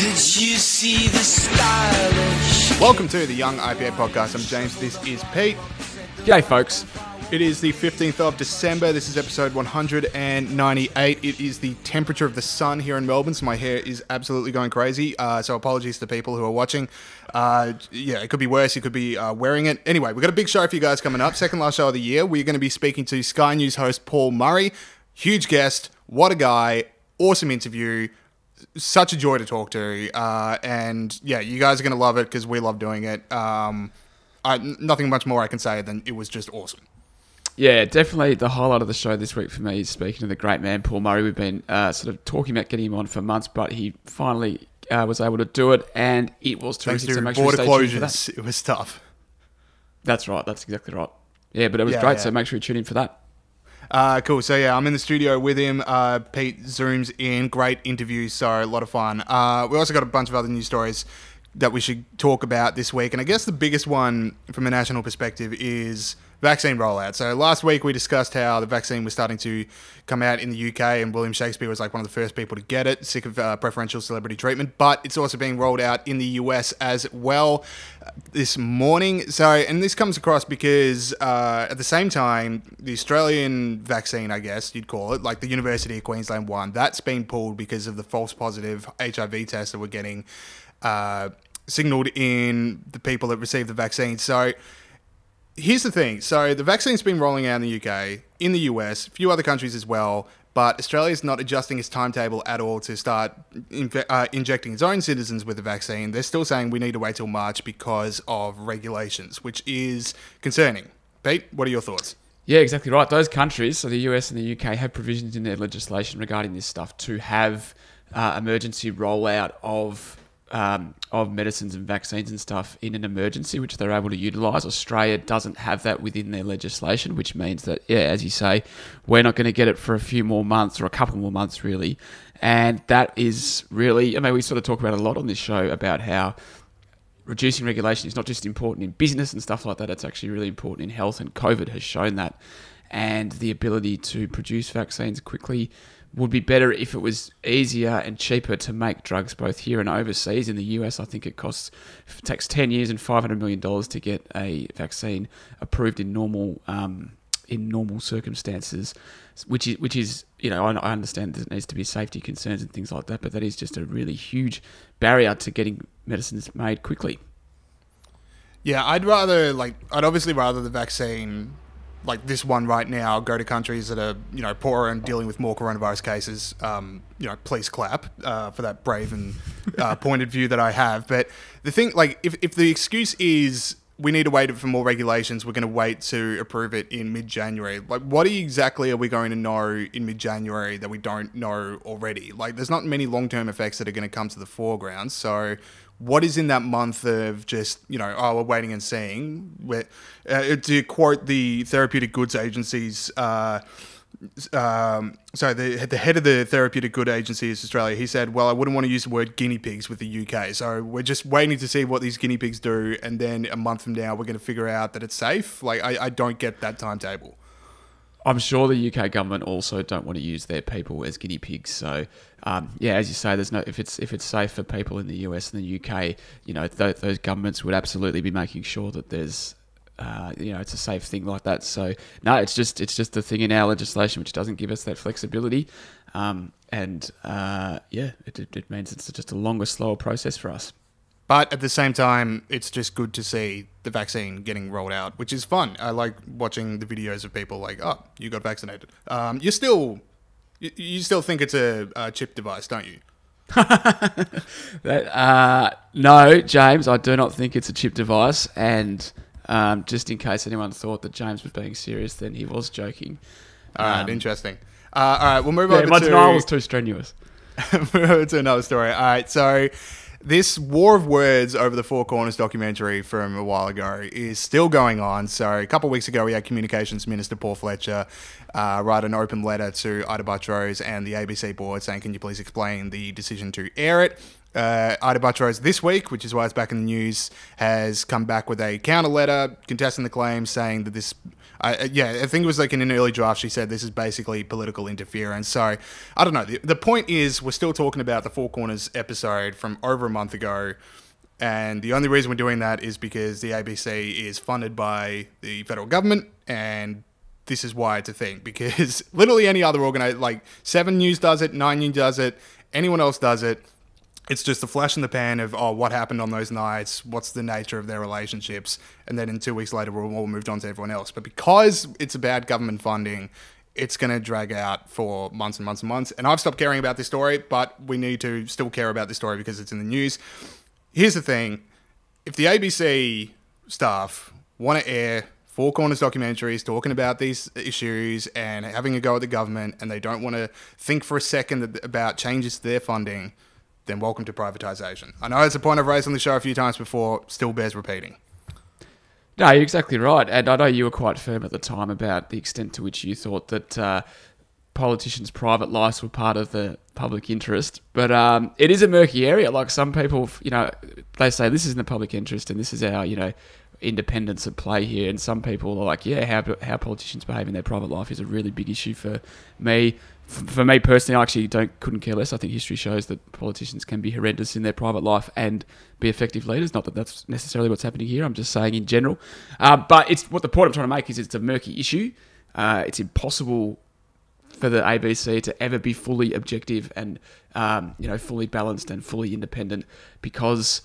Did you see the stylish? Welcome to the Young IPA podcast. I'm James. This is Pete. G'day, folks. It is the 15th of December. This is episode 198. It is the temperature of the sun here in Melbourne, so my hair is absolutely going crazy. So apologies to people who are watching. It could be worse. You could be wearing it. Anyway, we've got a big show for you guys coming up. Second last show of the year. We're going to be speaking to Sky News host Paul Murray. Huge guest. What a guy. Awesome interview. Such a joy to talk to. And yeah, you guys are going to love it because we love doing it. Nothing much more I can say than it was just awesome. Yeah, definitely the highlight of the show this week for me is speaking to the great man, Paul Murray. We've been sort of talking about getting him on for months, but he finally was able to do it, and it was terrific. Thanks to so make sure border you stay tuned for that. closures, it was tough. That's right. That's exactly right. Yeah, but it was great, so make sure you tune in for that. Cool. So yeah, I'm in the studio with him. Pete zooms in. Great interview. So a lot of fun. We also got a bunch of other news stories that we should talk about this week. And I guess the biggest one from a national perspective is vaccine rollout. So last week we discussed how the vaccine was starting to come out in the UK and William Shakespeare was like one of the first people to get it, sick of preferential celebrity treatment, but it's also being rolled out in the US as well this morning. So, and this comes across because at the same time, the Australian vaccine, I guess you'd call it, like the University of Queensland one, that's been pulled because of the false positive HIV tests that we're getting signalled in the people that received the vaccine. So here's the thing. So the vaccine's been rolling out in the UK, in the US, a few other countries as well, but Australia's not adjusting its timetable at all to start injecting its own citizens with the vaccine. They're still saying we need to wait till March because of regulations, which is concerning. Pete, what are your thoughts? Yeah, exactly right. Those countries, so the US and the UK, have provisions in their legislation regarding this stuff to have emergency rollout of medicines and vaccines and stuff in an emergency, which they're able to utilise. Australia doesn't have that within their legislation, which means that, yeah, as you say, we're not going to get it for a few more months or a couple more months, really. And that is really, I mean, we sort of talk about it a lot on this show about how reducing regulation is not just important in business and stuff like that, it's actually really important in health, and COVID has shown that. And the ability to produce vaccines quickly would be better if it was easier and cheaper to make drugs both here and overseas. In the US, I think it takes 10 years and $500 million to get a vaccine approved in normal circumstances, which is I understand that there needs to be safety concerns and things like that, but that is just a really huge barrier to getting medicines made quickly. Yeah, I'd obviously rather the vaccine, like this one right now, go to countries that are, poorer and dealing with more coronavirus cases. Please clap for that brave and pointed view that I have. But the thing, like, if the excuse is we need to wait for more regulations, we're going to wait to approve it in mid-January. Like, what exactly are we going to know in mid-January that we don't know already? Like, there's not many long-term effects that are going to come to the foreground. So what is in that month of just, we're waiting and seeing? To quote the Therapeutic Goods Agency's, the head of the Therapeutic Goods Agency is Australia, he said, well, I wouldn't want to use the word guinea pigs with the UK. So we're just waiting to see what these guinea pigs do. And then a month from now, we're going to figure out that it's safe. Like, I don't get that timetable. I'm sure the UK government also don't want to use their people as guinea pigs. So, as you say, if it's safe for people in the US and the UK, those governments would absolutely be making sure that there's, it's a safe thing like that. So, no, it's just the thing in our legislation which doesn't give us that flexibility, it means it's just a longer, slower process for us. But at the same time, it's just good to see the vaccine getting rolled out, which is fun. I like watching the videos of people like, oh, you got vaccinated. You still think it's a chip device, don't you? No, James, I do not think it's a chip device. And just in case anyone thought that James was being serious, then he was joking. All right, interesting. All right, we'll move over to... my denial was too strenuous. Move over to another story. All right, so this war of words over the Four Corners documentary from a while ago is still going on. So a couple of weeks ago, we had Communications Minister Paul Fletcher write an open letter to Ita Buttrose and the ABC board saying, can you please explain the decision to air it? Ida Buttrose this week, which is why it's back in the news, has come back with a counter letter contesting the claim, saying that this... I think it was like in an early draft, she said this is basically political interference. So, I don't know. The point is, we're still talking about the Four Corners episode from over a month ago, and the only reason we're doing that is because the ABC is funded by the federal government, and this is why it's a thing. Because literally any other organization, like 7 News does it, 9 News does it, anyone else does it. It's just a flash in the pan of, what happened on those nights, what's the nature of their relationships, and then in 2 weeks later, we're all moved on to everyone else. But because it's about government funding, it's going to drag out for months and months and months. And I've stopped caring about this story, but we need to still care about this story because it's in the news. Here's the thing. If the ABC staff want to air Four Corners documentaries talking about these issues and having a go at the government, and they don't want to think for a second about changes to their funding, then welcome to privatisation. I know it's a point I've raised on the show a few times before, still bears repeating. No, you're exactly right. And I know you were quite firm at the time about the extent to which you thought that politicians' private lives were part of the public interest. But it is a murky area. Like some people, they say this is in the public interest and this is our, independence at play here. And some people are like, how politicians behave in their private life is a really big issue for me. For me personally, I actually couldn't care less. I think history shows that politicians can be horrendous in their private life and be effective leaders. Not that that's necessarily what's happening here. I'm just saying in general. But the point I'm trying to make is it's a murky issue. It's impossible for the ABC to ever be fully objective and fully balanced and fully independent, because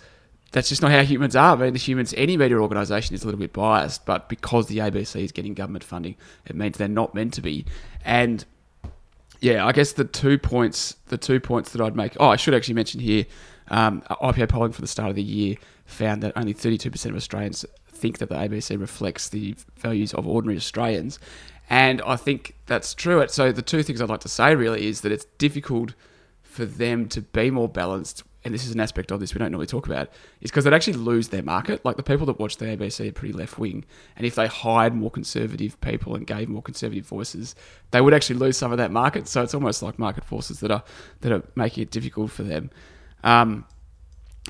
that's just not how humans are. I mean, any media organisation is a little bit biased, but because the ABC is getting government funding, it means they're not meant to be. And yeah, I guess the two points that I'd make... I should actually mention here, IPA polling for the start of the year found that only 32% of Australians think that the ABC reflects the values of ordinary Australians. And I think that's true. So the two things I'd like to say really is that it's difficult for them to be more balanced, and this is an aspect of this we don't normally talk about, is because they'd actually lose their market. Like the people that watch the ABC are pretty left-wing, and if they hired more conservative people and gave more conservative voices, they would actually lose some of that market. So it's almost like market forces that are making it difficult for them. And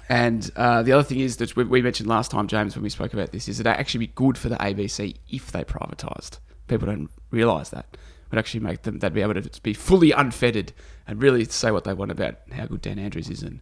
the other thing is that we mentioned last time, James, when we spoke about this, is that it'd actually be good for the ABC if they privatised. People don't realise that. It would actually make them, they'd be able to be fully unfettered and really say what they want about how good Dan Andrews is and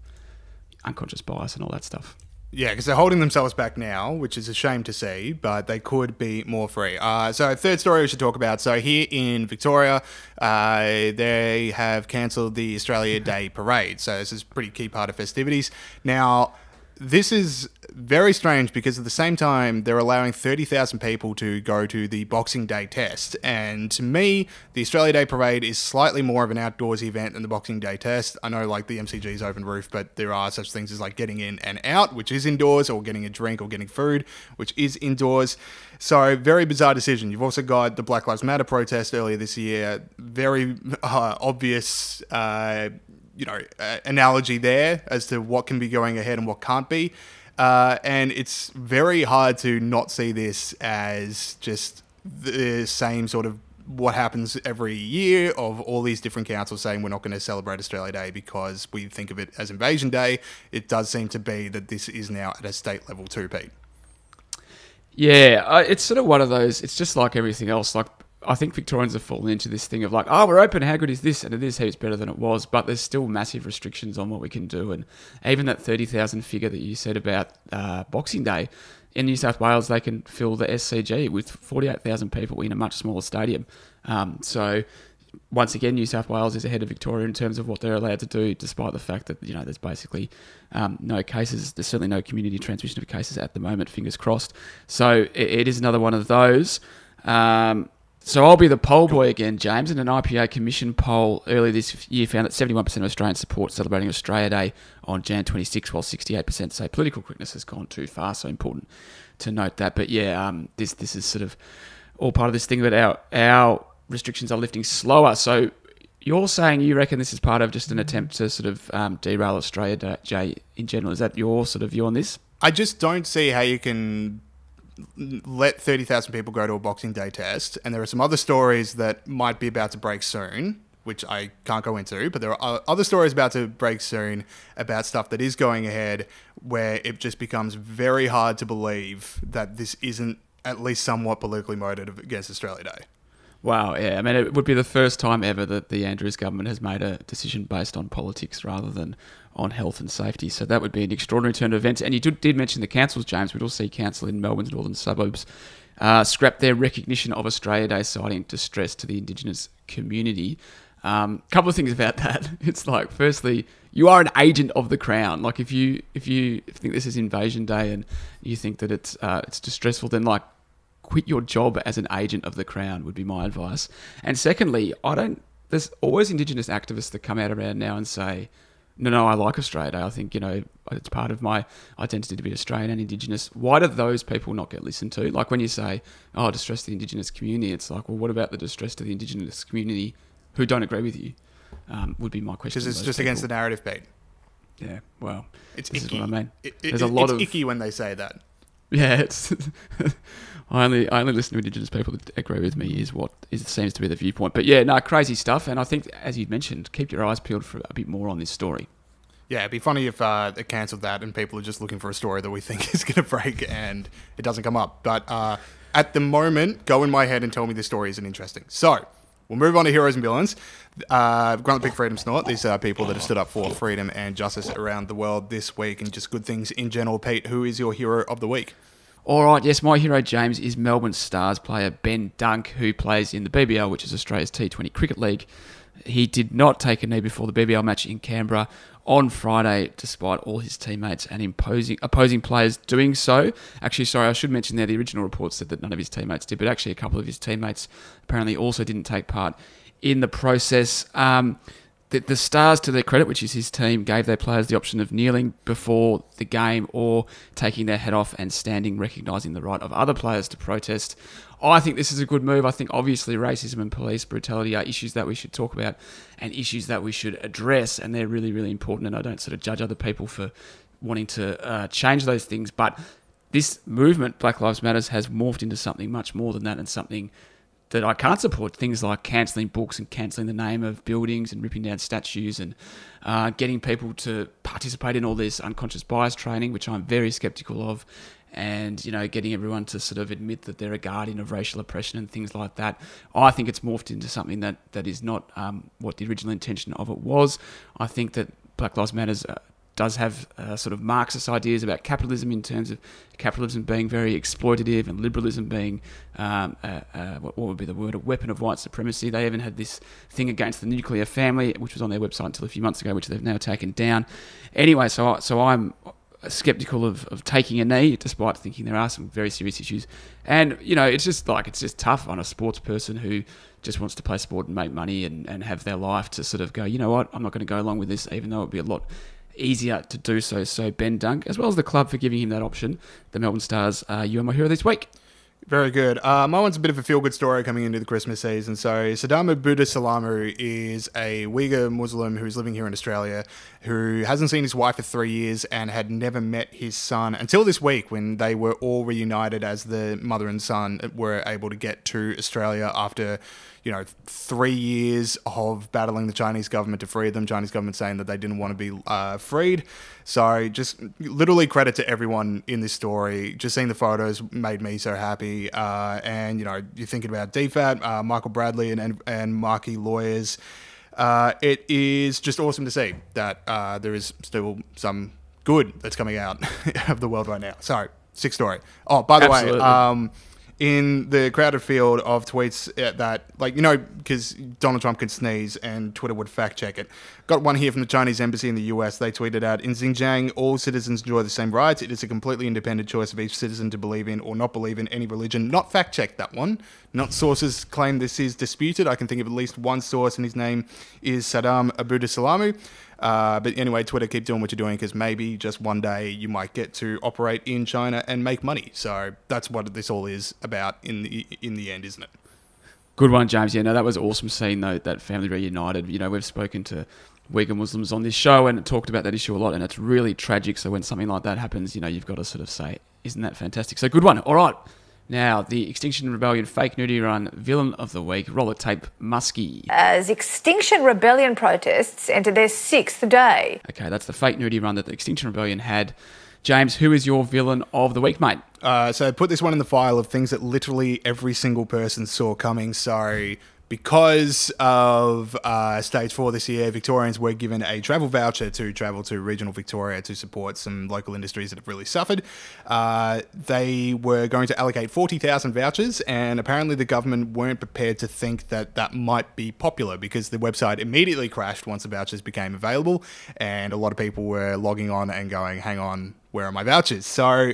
unconscious bias and all that stuff. Yeah, because they're holding themselves back now, which is a shame to see, but they could be more free. So third story we should talk about. So here in Victoria, they have cancelled the Australia Day Parade. So this is a pretty key part of festivities. Now, this is very strange because at the same time, they're allowing 30,000 people to go to the Boxing Day test. And to me, the Australia Day Parade is slightly more of an outdoorsy event than the Boxing Day test. I know like the MCG's open roof, but there are such things as like getting in and out, which is indoors, or getting a drink or getting food, which is indoors. So very bizarre decision. You've also got the Black Lives Matter protest earlier this year. Very obvious analogy there as to what can be going ahead and what can't be. And it's very hard to not see this as just the same sort of what happens every year of all these different councils saying we're not going to celebrate Australia Day because we think of it as Invasion Day. It does seem to be that this is now at a state level too, Pete. Yeah, it's sort of one of those, it's just like everything else. Like, I think Victorians have fallen into this thing of like, we're open, how good is this? And it is heaps better than it was, but there's still massive restrictions on what we can do. And even that 30,000 figure that you said about Boxing Day, in New South Wales, they can fill the SCG with 48,000 people in a much smaller stadium. So once again, New South Wales is ahead of Victoria in terms of what they're allowed to do, despite the fact that, there's basically no cases. There's certainly no community transmission of cases at the moment, fingers crossed. So it is another one of those. So I'll be the poll boy again, James. And an IPA Commission poll earlier this year found that 71% of Australians support celebrating Australia Day on Jan 26, while 68% say political correctness has gone too far. So important to note that. But yeah, this is sort of all part of this thing that our restrictions are lifting slower. So you're saying you reckon this is part of just an attempt to sort of derail Australia Day in general. Is that your sort of view on this? I just don't see how you can let 30,000 people go to a Boxing Day test, and there are some other stories that might be about to break soon, which I can't go into, but there are other stories about to break soon about stuff that is going ahead where it just becomes very hard to believe that this isn't at least somewhat politically motivated against Australia Day. Wow, yeah. I mean, it would be the first time ever that the Andrews government has made a decision based on politics rather than on health and safety. So that would be an extraordinary turn of events. And you did mention the councils, James. We'd all see council in Melbourne's northern suburbs scrap their recognition of Australia Day, citing distress to the Indigenous community. Couple of things about that. It's like, firstly, you are an agent of the Crown. Like, if you think this is Invasion Day and you think that it's distressful, then like, quit your job as an agent of the Crown would be my advice. And secondly, there's always Indigenous activists that come out around now and say, no, I like Australia Day. I think, it's part of my identity to be Australian and Indigenous. Why do those people not get listened to? Like, when you say, distress to the Indigenous community, it's like, well, what about the distress to the Indigenous community who don't agree with you? Would be my question. Because it's just against the narrative, Pete. Yeah, well, it's this icky. is what I mean. It's icky when they say that. Yeah, it's... I only listen to Indigenous people that agree with me seems to be the viewpoint. But yeah, no, crazy stuff. And I think, as you mentioned, keep your eyes peeled for a bit more on this story. Yeah, it'd be funny if they cancelled that and people are just looking for a story that we think is going to break and it doesn't come up. But at the moment, go in my head and tell me this story isn't interesting. So, we'll move on to heroes and villains. Grant the Big Freedom Snort. These are people that have stood up for freedom and justice around the world this week and just good things in general. Pete, who is your hero of the week? All right, yes, my hero, James, is Melbourne Stars player Ben Dunk, who plays in the BBL, which is Australia's T20 Cricket League. He did not take a knee before the BBL match in Canberra on Friday, despite all his teammates and opposing players doing so. Actually, sorry, I should mention there, the original report said that none of his teammates did, but actually a couple of his teammates apparently also didn't take part in the process. The Stars, to their credit, which is his team, gave their players the option of kneeling before the game or taking their head off and standing, recognising the right of other players to protest. I think this is a good move. I think obviously racism and police brutality are issues that we should talk about and issues that we should address, and they're really, really important, and I don't sort of judge other people for wanting to change those things. But this movement, Black Lives Matter, has morphed into something much more than that, and something that I can't support. Things like cancelling books and cancelling the name of buildings and ripping down statues and getting people to participate in all this unconscious bias training, which I'm very sceptical of, and getting everyone to sort of admit that they're a guardian of racial oppression and things like that. I think it's morphed into something that is not what the original intention of it was. I think that Black Lives Matter does have sort of Marxist ideas about capitalism, in terms of capitalism being very exploitative and liberalism being, what would be the word, a weapon of white supremacy. They even had this thing against the nuclear family, which was on their website until a few months ago, which they've now taken down. Anyway, so I'm skeptical of taking a knee, despite thinking there are some very serious issues. And, it's just tough on a sports person who just wants to play sport and make money and have their life to sort of go, you know what, I'm not going to go along with this, even though it'd be a lot easier to do so. So Ben Dunk, as well as the club for giving him that option, the Melbourne Stars, you are my hero this week. Very good. My one's a bit of a feel-good story coming into the Christmas season. So Sadam Abudusalam is a Uighur Muslim who's living here in Australia, who hasn't seen his wife for 3 years and had never met his son until this week, when they were all reunited as the mother and son were able to get to Australia after 3 years of battling the Chinese government to free them. Chinese government saying that they didn't want to be freed. So just literally credit to everyone in this story. Just seeing the photos made me so happy. And you're thinking about DFAT, Michael Bradley and Markey lawyers. It is just awesome to see that there is still some good that's coming out of the world right now. Sorry, sick story. Oh, by the way, in the crowded field of tweets that, because Donald Trump could sneeze and Twitter would fact check it. Got one here from the Chinese embassy in the US. They tweeted out, in Xinjiang, all citizens enjoy the same rights. It is a completely independent choice of each citizen to believe in or not believe in any religion. Not fact check that one. Not sources claim this is disputed. I can think of at least one source, and his name is Sadam Abudusalam. But anyway, Twitter, keep doing what you're doing, because maybe just one day you might get to operate in China and make money. So that's what this all is about in the end, isn't it? Good one, James. Yeah, no, that was awesome seeing that family reunited. We've spoken to Uighur Muslims on this show and talked about that issue a lot, and it's really tragic. So when something like that happens, you've got to sort of say, isn't that fantastic? So good one. All right. Now, the Extinction Rebellion fake nudity run villain of the week, roller tape Muskie. As Extinction Rebellion protests enter their 6th day. Okay, that's the fake nudity run that the Extinction Rebellion had. James, who is your villain of the week, mate? So put this one in the file of things that literally every single person saw coming. So because of stage 4 this year, Victorians were given a travel voucher to travel to regional Victoria to support some local industries that have really suffered. They were going to allocate 40,000 vouchers, and apparently the government weren't prepared to think that that might be popular because the website immediately crashed once the vouchers became available, and a lot of people were logging on and going, hang on, where are my vouchers? So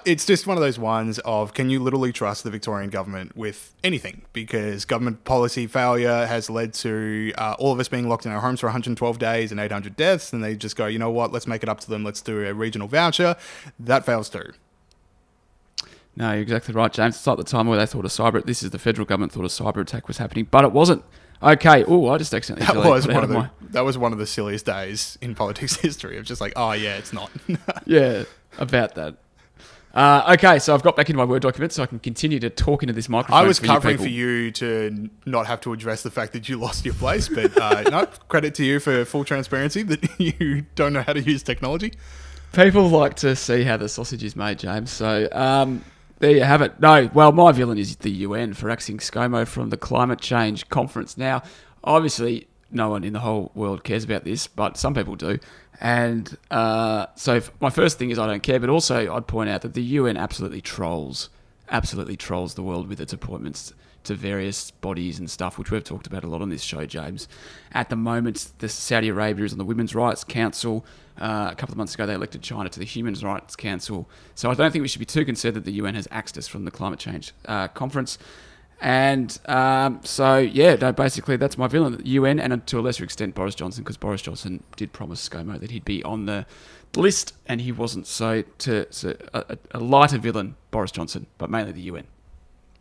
it's just one of those ones of, can you literally trust the Victorian government with anything? Because government policy failure has led to all of us being locked in our homes for 112 days and 800 deaths, and they just go, you know what, let's make it up to them, let's do a regional voucher. That fails too. No, you're exactly right, James. It's like the time where they thought this is the federal government thought a cyber attack was happening, but it wasn't. Okay. Oh, I just accidentally that was one of the silliest days in politics history of just like, oh yeah, it's not. Yeah, about that. Okay, so I've got back into my Word document so I can continue to talk into this microphone. I was covering for you to not have to address the fact that you lost your place, but no, credit to you for full transparency that you don't know how to use technology. People like to see how the sausage is made, James. So there you have it. No, well, my villain is the UN for axing ScoMo from the climate change conference. Now, obviously, no one in the whole world cares about this, but some people do. And so my first thing is I don't care, but also I'd point out that the UN absolutely trolls the world with its appointments to various bodies and stuff, which we've talked about a lot on this show, James. At the moment, the Saudi Arabia is on the Women's Rights Council. A couple of months ago, they elected China to the Human Rights Council. So I don't think we should be too concerned that the UN has axed us from the climate change conference. And basically that's my villain, the UN, and to a lesser extent Boris Johnson, because Boris Johnson did promise ScoMo that he'd be on the list, and he wasn't. So a lighter villain, Boris Johnson, but mainly the UN.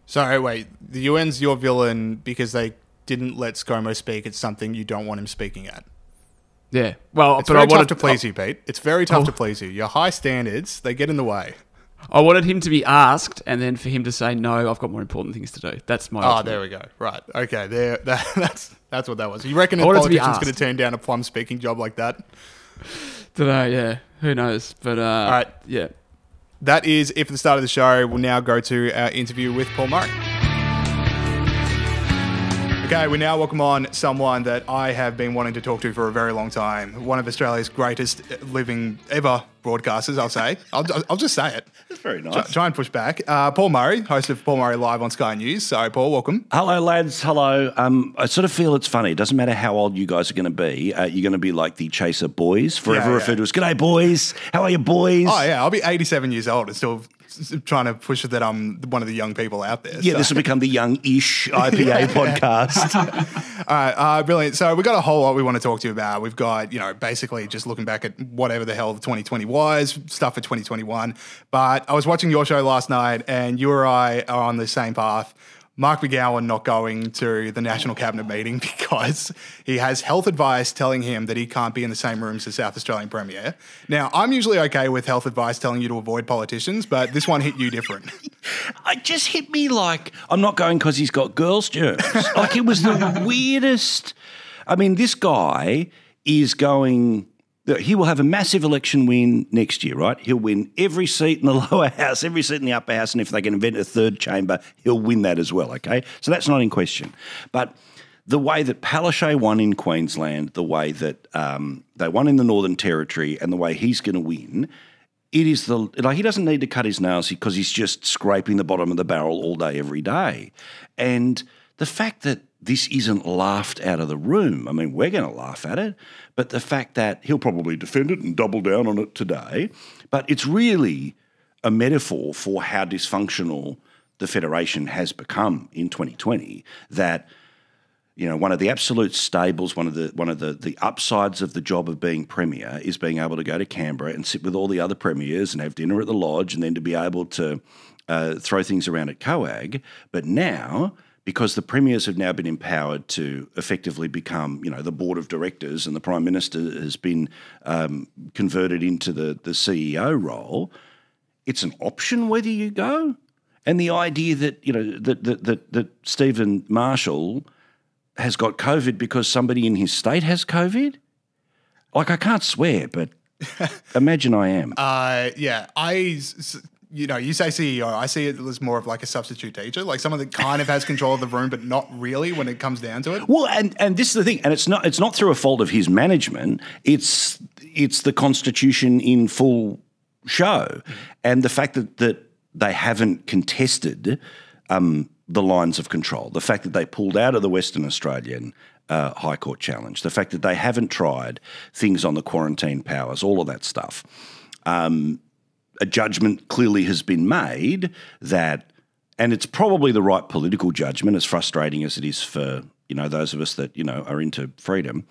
Sorry, wait, the UN's your villain because they didn't let ScoMo speak at something you don't want him speaking at. Yeah, well, it's very tough to please you, Pete. It's very tough to please you. Your high standards, they get in the way. I wanted him to be asked, and then for him to say, no, I've got more important things to do. That's my ultimate. There we go. Right. Okay, that's what that was. You reckon a politician's going to turn down a plum speaking job like that? Don't know, yeah. Who knows? But, all right. Yeah. That is it for the start of the show. We'll now go to our interview with Paul Murray. Okay, we now welcome on someone that I have been wanting to talk to for a very long time. One of Australia's greatest living ever broadcasters, I'll say. I'll just say it. That's very nice. Try and push back. Paul Murray, host of Paul Murray Live on Sky News. So, Paul, welcome. Hello, lads. Hello. I sort of feel it's funny. It doesn't matter how old you guys are going to be. You're going to be like the Chaser boys, forever referred to as, "G'day, boys. How are you, boys?" Oh, yeah. I'll be 87 years old and still trying to push that I'm one of the young people out there. Yeah, so. This will become the young-ish IPA podcast. All right, brilliant. So we've got a whole lot we want to talk to you about. We've got, basically just looking back at whatever the hell 2020 was, stuff for 2021. But I was watching your show last night, and you or I are on the same path. Mark McGowan not going to the National Cabinet meeting because he has health advice telling him that he can't be in the same rooms as South Australian Premier. Now, I'm usually okay with health advice telling you to avoid politicians, but this one hit you different. It just hit me like, I'm not going because he's got girls' germs. Like, it was the weirdest. I mean, this guy is going... He will have a massive election win next year, right? He'll win every seat in the lower house, every seat in the upper house, and if they can invent a third chamber, he'll win that as well, okay? So that's not in question. But the way that Palaszczuk won in Queensland, the way that they won in the Northern Territory, and the way he's going to win, it is he doesn't need to cut his nails because he's just scraping the bottom of the barrel all day, every day. And the fact that this isn't laughed out of the room. I mean, we're going to laugh at it, but the fact that he'll probably defend it and double down on it today, but it's really a metaphor for how dysfunctional the Federation has become in 2020, that, one of the absolute stables, one of the upsides of the job of being Premier is being able to go to Canberra and sit with all the other premiers and have dinner at the lodge and then to be able to throw things around at COAG. But now, because the premiers have now been empowered to effectively become, the board of directors, and the Prime Minister has been converted into the CEO role, it's an option whether you go. And the idea that, that Stephen Marshall has got COVID because somebody in his state has COVID? Like, I can't swear, but imagine I am. You say CEO, I see it as more of like a substitute teacher, like someone that kind of has control of the room, but not really when it comes down to it. Well, and this is the thing, and it's not through a fault of his management. It's the Constitution in full show, and the fact that they haven't contested the lines of control, the fact that they pulled out of the Western Australian High Court challenge, the fact that they haven't tried things on the quarantine powers, all of that stuff. A judgment clearly has been made that, and it's probably the right political judgment, as frustrating as it is for those of us that are into freedom,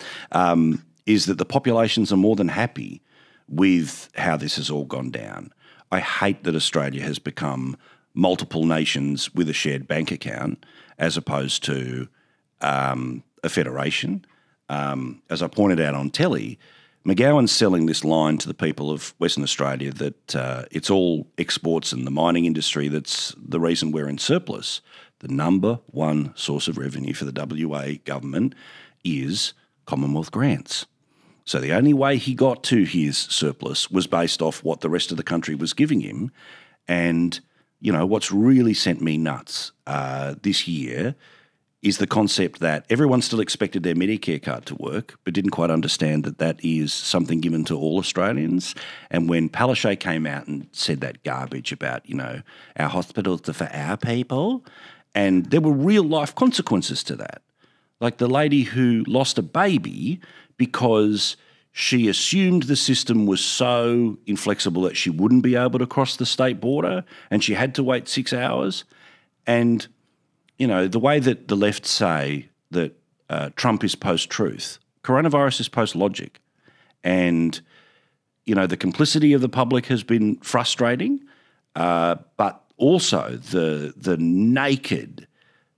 is that the populations are more than happy with how this has all gone down. I hate that Australia has become multiple nations with a shared bank account as opposed to a federation. As I pointed out on telly, McGowan's selling this line to the people of Western Australia that it's all exports and the mining industry that's the reason we're in surplus. The number one source of revenue for the WA government is Commonwealth grants. So the only way he got to his surplus was based off what the rest of the country was giving him. And, what's really sent me nuts this year is the concept that everyone still expected their Medicare card to work, but didn't quite understand that that is something given to all Australians. And when Palaszczuk came out and said that garbage about, our hospitals are for our people, and there were real life consequences to that. Like the lady who lost a baby because she assumed the system was so inflexible that she wouldn't be able to cross the state border and she had to wait 6 hours. And the way that the left say that Trump is post-truth, coronavirus is post-logic. And, the complicity of the public has been frustrating, but also the naked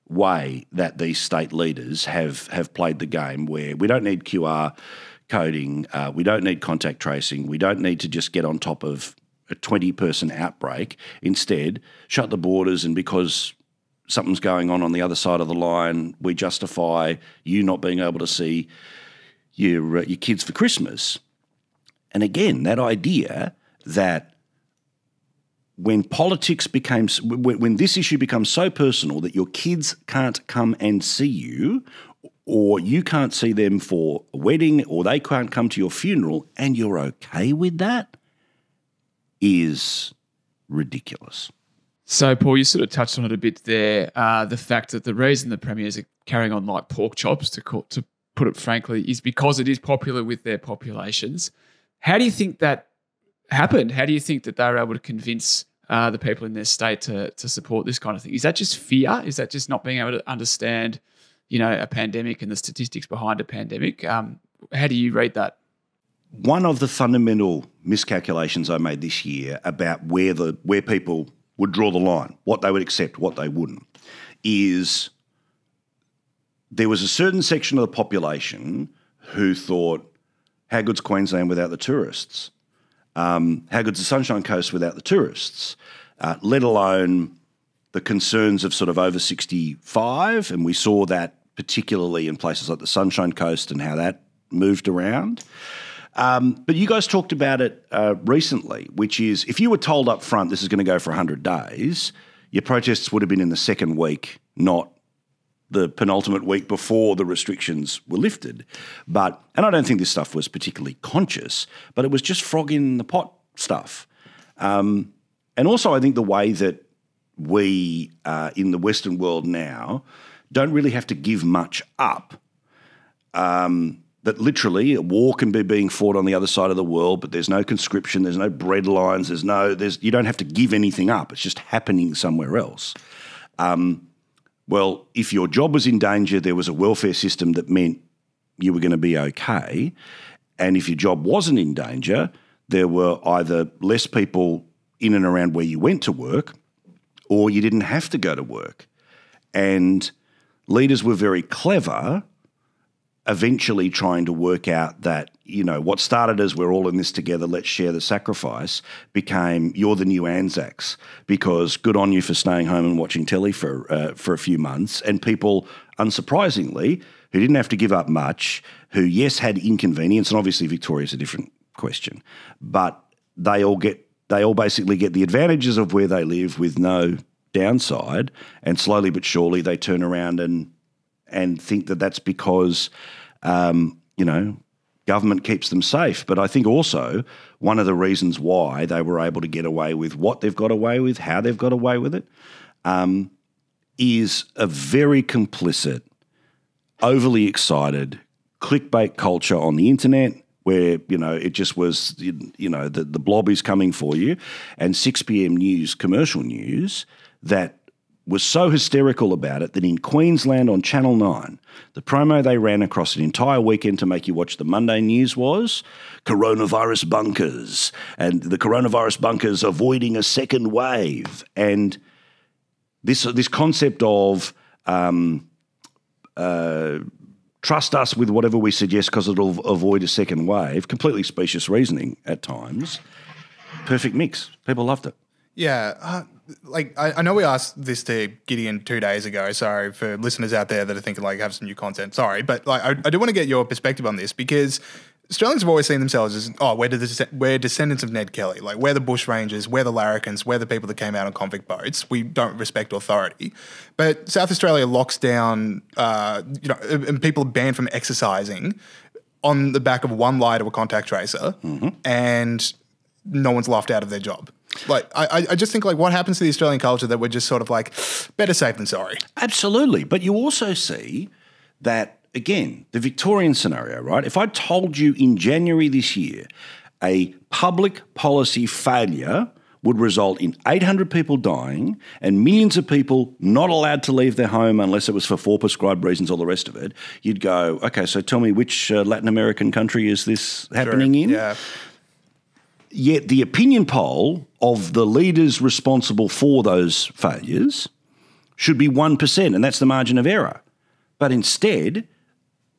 way that these state leaders have played the game where we don't need QR coding, we don't need contact tracing, we don't need to just get on top of a 20-person outbreak. Instead, shut the borders, and because something's going on the other side of the line, we justify you not being able to see your kids for Christmas. And again, that idea that when politics when this issue becomes so personal that your kids can't come and see you, or you can't see them for a wedding, or they can't come to your funeral, and you're okay with that, is ridiculous. So, Paul, you sort of touched on it a bit there, the fact that the reason the premiers are carrying on like pork chops, to put it frankly, is because it is popular with their populations. How do you think that happened? How do you think that they were able to convince the people in their state to support this kind of thing? Is that just fear? Is that just not being able to understand, a pandemic and the statistics behind a pandemic? How do you read that? One of the fundamental miscalculations I made this year about where people would draw the line, what they would accept, what they wouldn't, is there was a certain section of the population who thought, how good's Queensland without the tourists? How good's the Sunshine Coast without the tourists? Let alone the concerns of sort of over 65, and we saw that particularly in places like the Sunshine Coast and how that moved around. But you guys talked about it recently, which is if you were told up front this is going to go for 100 days, your protests would have been in the second week, not the penultimate week before the restrictions were lifted. And I don't think this stuff was particularly conscious, but it was just frog in the pot stuff. And also I think the way that we in the Western world now don't really have to give much up. That literally a war can be being fought on the other side of the world, but there's no conscription, there's no bread lines, you don't have to give anything up. It's just happening somewhere else. Well, if your job was in danger, there was a welfare system that meant you were going to be okay. And if your job wasn't in danger, there were either less people in and around where you went to work, or you didn't have to go to work. And leaders were very clever eventually trying to work out that, what started as we're all in this together, let's share the sacrifice, became you're the new Anzacs, because good on you for staying home and watching telly for a few months. And people, unsurprisingly, who didn't have to give up much, who, yes, had inconvenience, and obviously Victoria's a different question, but they all basically get the advantages of where they live with no downside, and slowly but surely they turn around and think that that's because, government keeps them safe. But I think also one of the reasons why they were able to get away with what they've got away with, how they've got away with it, is a very complicit, overly excited clickbait culture on the internet where, it just was, the blob is coming for you, and 6 p.m. news, commercial news, that was so hysterical about it that in Queensland on Channel 9, the promo they ran across an entire weekend to make you watch the Monday news was coronavirus bunkers, and the coronavirus bunkers avoiding a second wave. And this concept of trust us with whatever we suggest because it'll avoid a second wave, completely specious reasoning at times, perfect mix. People loved it. Yeah, I know we asked this to Gideon 2 days ago. Sorry for listeners out there that are thinking have some new content. Sorry, but I do want to get your perspective on this, because Australians have always seen themselves as we're descendants of Ned Kelly. We're the Bushrangers, we're the larrikins, we're the people that came out on convict boats. We don't respect authority. But South Australia locks down, and people are banned from exercising on the back of one lie to a contact tracer, and no one's laughed out of their job. I just think what happens to the Australian culture that we're just sort of better safe than sorry. Absolutely. But you also see that, again, the Victorian scenario, right? If I told you in January this year a public policy failure would result in 800 people dying and millions of people not allowed to leave their home unless it was for 4 prescribed reasons, all the rest of it, you'd go, okay, so tell me which Latin American country is this happening in? Yeah. Yet the opinion poll of the leaders responsible for those failures should be 1%, and that's the margin of error. But instead,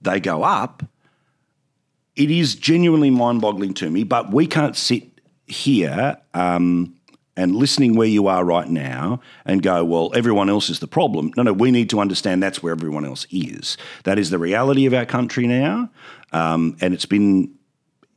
they go up. It is genuinely mind-boggling to me, but we can't sit here and listening where you are right now and go, well, everyone else is the problem. No, we need to understand that's where everyone else is. That is the reality of our country now, and it's been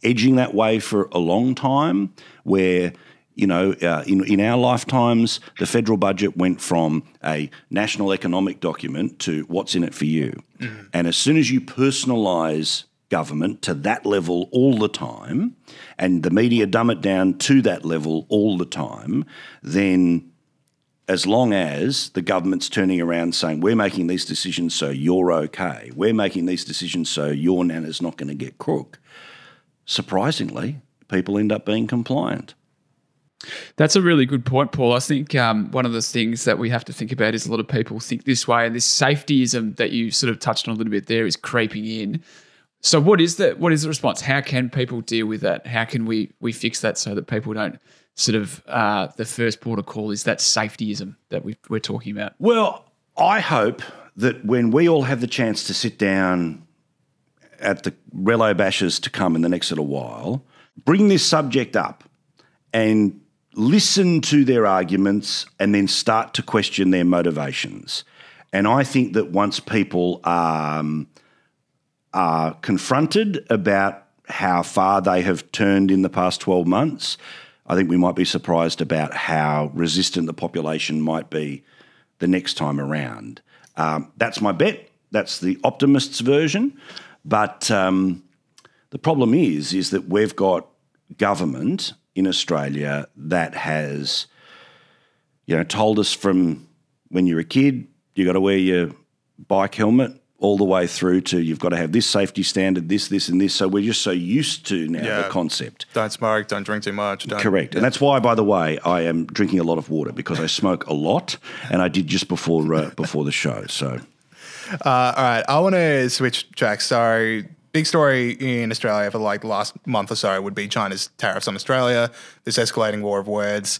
edging that way for a long time where, in our lifetimes, the federal budget went from a national economic document to what's in it for you. Mm-hmm. And as soon as you personalise government to that level all the time and the media dumb it down to that level all the time, then as long as the government's turning around saying, we're making these decisions so you're okay, we're making these decisions so your nana's not going to get crook, surprisingly, people end up being compliant. That's a really good point, Paul. I think one of the things that we have to think about is a lot of people think this way, and this safetyism that you sort of touched on a little bit there is creeping in. So what is the response? How can people deal with that? How can we fix that so that people don't sort of the first port of call is that safetyism that we're talking about? Well, I hope that when we all have the chance to sit down at the Relo Bashers to come in the next little while, bring this subject up and listen to their arguments and then start to question their motivations. And I think that once people are confronted about how far they have turned in the past 12 months, I think we might be surprised about how resistant the population might be the next time around. That's my bet. That's the optimist's version. But the problem is that we've got government in Australia that has, told us from when you're a kid, you got to wear your bike helmet all the way through to you've got to have this safety standard, this, and this. So we're just so used to now the concept. Don't smoke, don't drink too much. Correct. And that's why, by the way, I am drinking a lot of water because I smoke a lot, and I did just before the show. So, all right, I want to switch tracks. So, big story in Australia for the last month or so would be China's tariffs on Australia, this escalating war of words.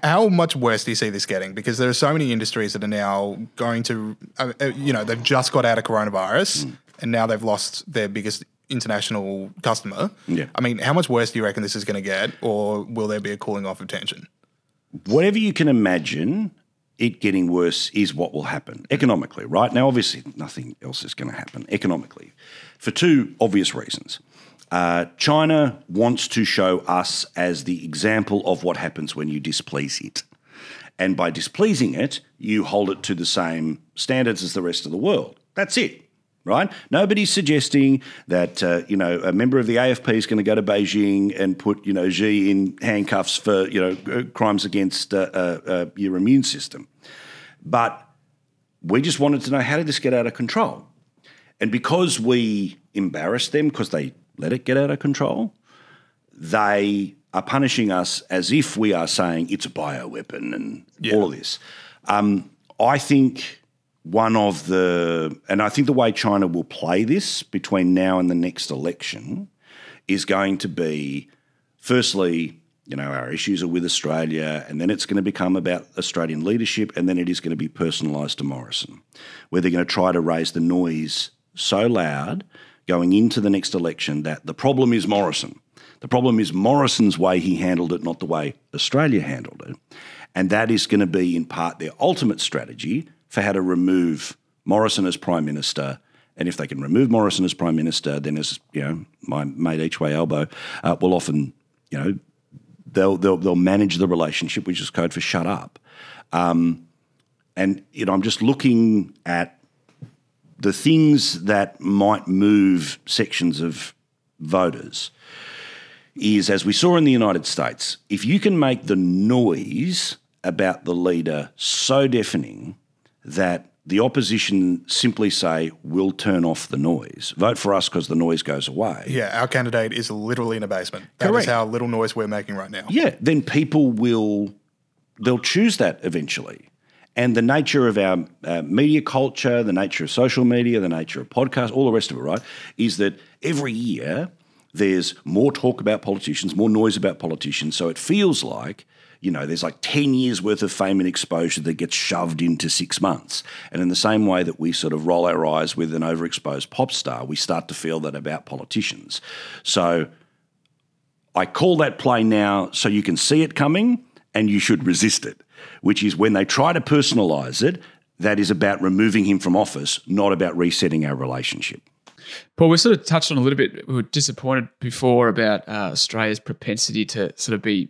How much worse do you see this getting? Because there are so many industries that are now going to, they've just got out of coronavirus and now they've lost their biggest international customer. Yeah. I mean, how much worse do you reckon this is going to get, or will there be a cooling off of tension? Whatever you can imagine, it getting worse is what will happen economically, right? Now, obviously, nothing else is going to happen economically for two obvious reasons. China wants to show us as the example of what happens when you displease it. And by displeasing it, you hold it to the same standards as the rest of the world. That's it, right? Nobody's suggesting that, a member of the AFP is going to go to Beijing and put, Xi in handcuffs for, crimes against your immune system. But we just wanted to know, how did this get out of control? And because we embarrassed them, because they let it get out of control, they are punishing us as if we are saying it's a bioweapon and all of this. I think I think the way China will play this between now and the next election is going to be, firstly, our issues are with Australia, and then it's going to become about Australian leadership, and then it is going to be personalised to Morrison, where they're going to try to raise the noise so loud going into the next election that the problem is Morrison. The problem is Morrison's way he handled it, not the way Australia handled it. And that is going to be, in part, their ultimate strategy for how to remove Morrison as Prime Minister. And if they can remove Morrison as Prime Minister, then, as my mate Each Way Elbow will often, they'll manage the relationship, which is code for shut up. And I'm just looking at the things that might move sections of voters. Is, as we saw in the United States, if you can make the noise about the leader so deafening that the opposition simply say, we'll turn off the noise, vote for us because the noise goes away. Yeah, our candidate is literally in a basement. That Correct. is how little noise we're making right now. Yeah, then people they'll choose that eventually. And the nature of our media culture, the nature of social media, the nature of podcasts, all the rest of it, right, is that every year there's more talk about politicians, more noise about politicians. So it feels like, there's like 10 years worth of fame and exposure that gets shoved into 6 months. And in the same way that we sort of roll our eyes with an overexposed pop star, we start to feel that about politicians. So I call that play now so you can see it coming and you should resist it, which is when they try to personalise it, that is about removing him from office, not about resetting our relationship. Paul, we sort of touched on a little bit, we were disappointed before about Australia's propensity to sort of be,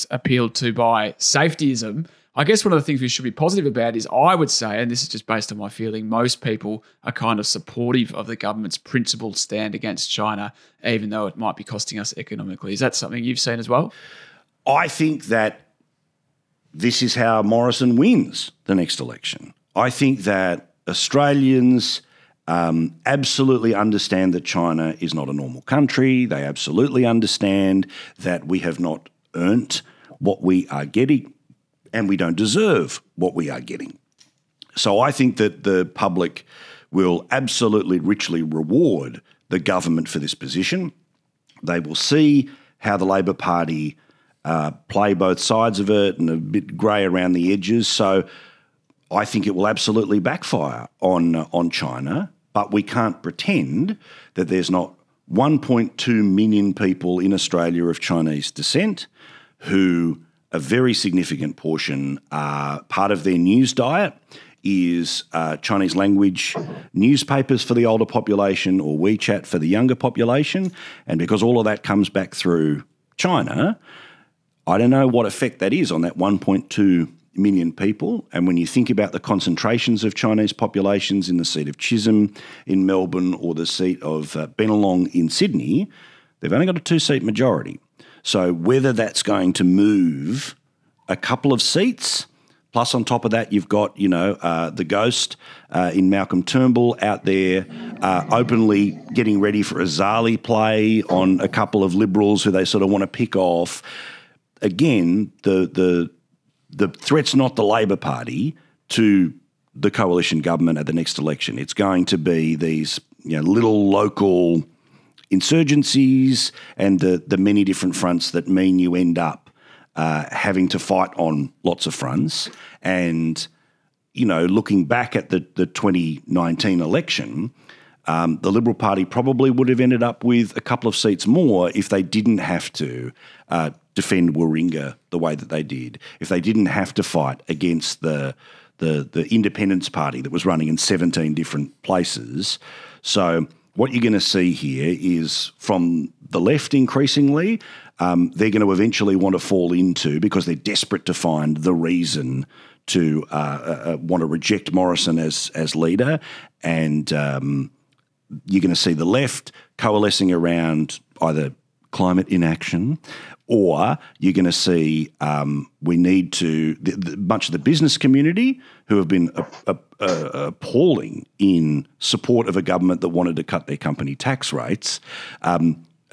appealed to by safetyism. I guess one of the things we should be positive about is, I would say, and this is just based on my feeling, most people are kind of supportive of the government's principled stand against China, even though it might be costing us economically. Is that something you've seen as well? I think that this is how Morrison wins the next election. I think that Australians absolutely understand that China is not a normal country. They absolutely understand that we have not earned what we are getting and we don't deserve what we are getting. So I think that the public will absolutely richly reward the government for this position. They will see how the Labor Party play both sides of it and a bit grey around the edges. So I think it will absolutely backfire on China, but we can't pretend that there's not 1.2 million people in Australia of Chinese descent who a very significant portion are part of their news diet is Chinese language newspapers for the older population or WeChat for the younger population. And because all of that comes back through China, I don't know what effect that is on that 1.2 million people. And when you think about the concentrations of Chinese populations in the seat of Chisholm in Melbourne or the seat of Bennelong in Sydney, they've only got a 2-seat majority. So whether that's going to move a couple of seats, plus on top of that you've got, the ghost in Malcolm Turnbull out there openly getting ready for a Zali play on a couple of Liberals who they sort of want to pick off. Again, the threat's not the Labor Party to the coalition government at the next election. It's going to be these little local insurgencies and the many different fronts that mean you end up having to fight on lots of fronts. And looking back at the 2019 election, the Liberal Party probably would have ended up with a couple of seats more if they didn't have to defend Warringah the way that they did, if they didn't have to fight against the Independence Party that was running in 17 different places. So what you're going to see here is from the left increasingly, they're going to eventually want to fall into, because they're desperate to find the reason to want to reject Morrison as leader, and you're going to see the left coalescing around either climate inaction, or you're going to see we need to much of the business community who have been appalling in support of a government that wanted to cut their company tax rates.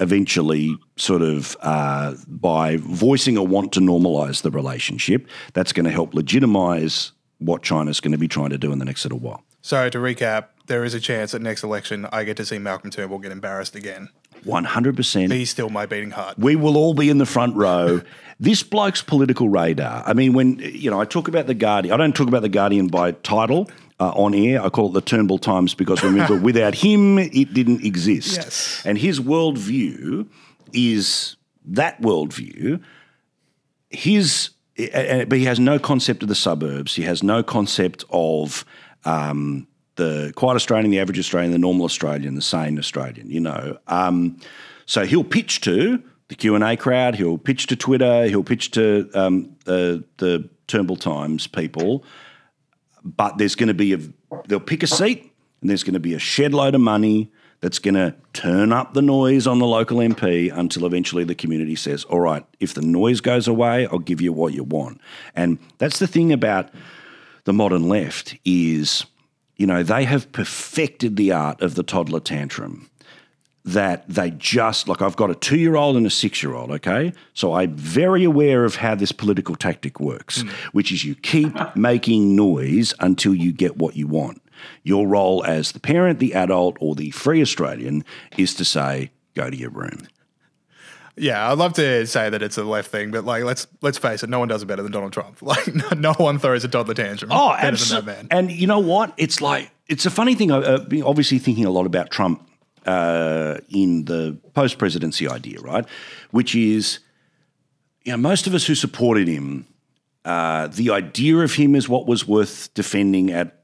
Eventually, sort of by voicing a want to normalise the relationship, that's going to help legitimise what China's going to be trying to do in the next little while. So to recap, there is a chance that next election I get to see Malcolm Turnbull get embarrassed again. 100%. He's still my beating heart. We will all be in the front row. This bloke's political radar. I mean, when I talk about The Guardian, I don't talk about The Guardian by title on air. I call it the Turnbull Times because, remember, without him, it didn't exist. Yes. And his worldview is that worldview. But he has no concept of the suburbs. He has no concept of the quiet Australian, the average Australian, the normal Australian, the sane Australian, So he'll pitch to the Q&A crowd, he'll pitch to Twitter, he'll pitch to the Turnbull Times people, but there's going to be they'll pick a seat and there's going to be a shed load of money that's going to turn up the noise on the local MP until eventually the community says, all right, if the noise goes away, I'll give you what you want. And that's the thing about the modern left is, they have perfected the art of the toddler tantrum, that they just, like, I've got a 2-year-old and a 6-year-old, okay? So I'm very aware of how this political tactic works, which is you keep making noise until you get what you want. Your role as the parent, the adult, or the free Australian is to say, go to your room. Yeah, I'd love to say that it's a left thing, but let's face it, no one does it better than Donald Trump. No one throws a toddler tantrum better than that man. And you know what? It's a funny thing. I've been obviously thinking a lot about Trump in the post-presidency idea, right? Which is, most of us who supported him, the idea of him is what was worth defending at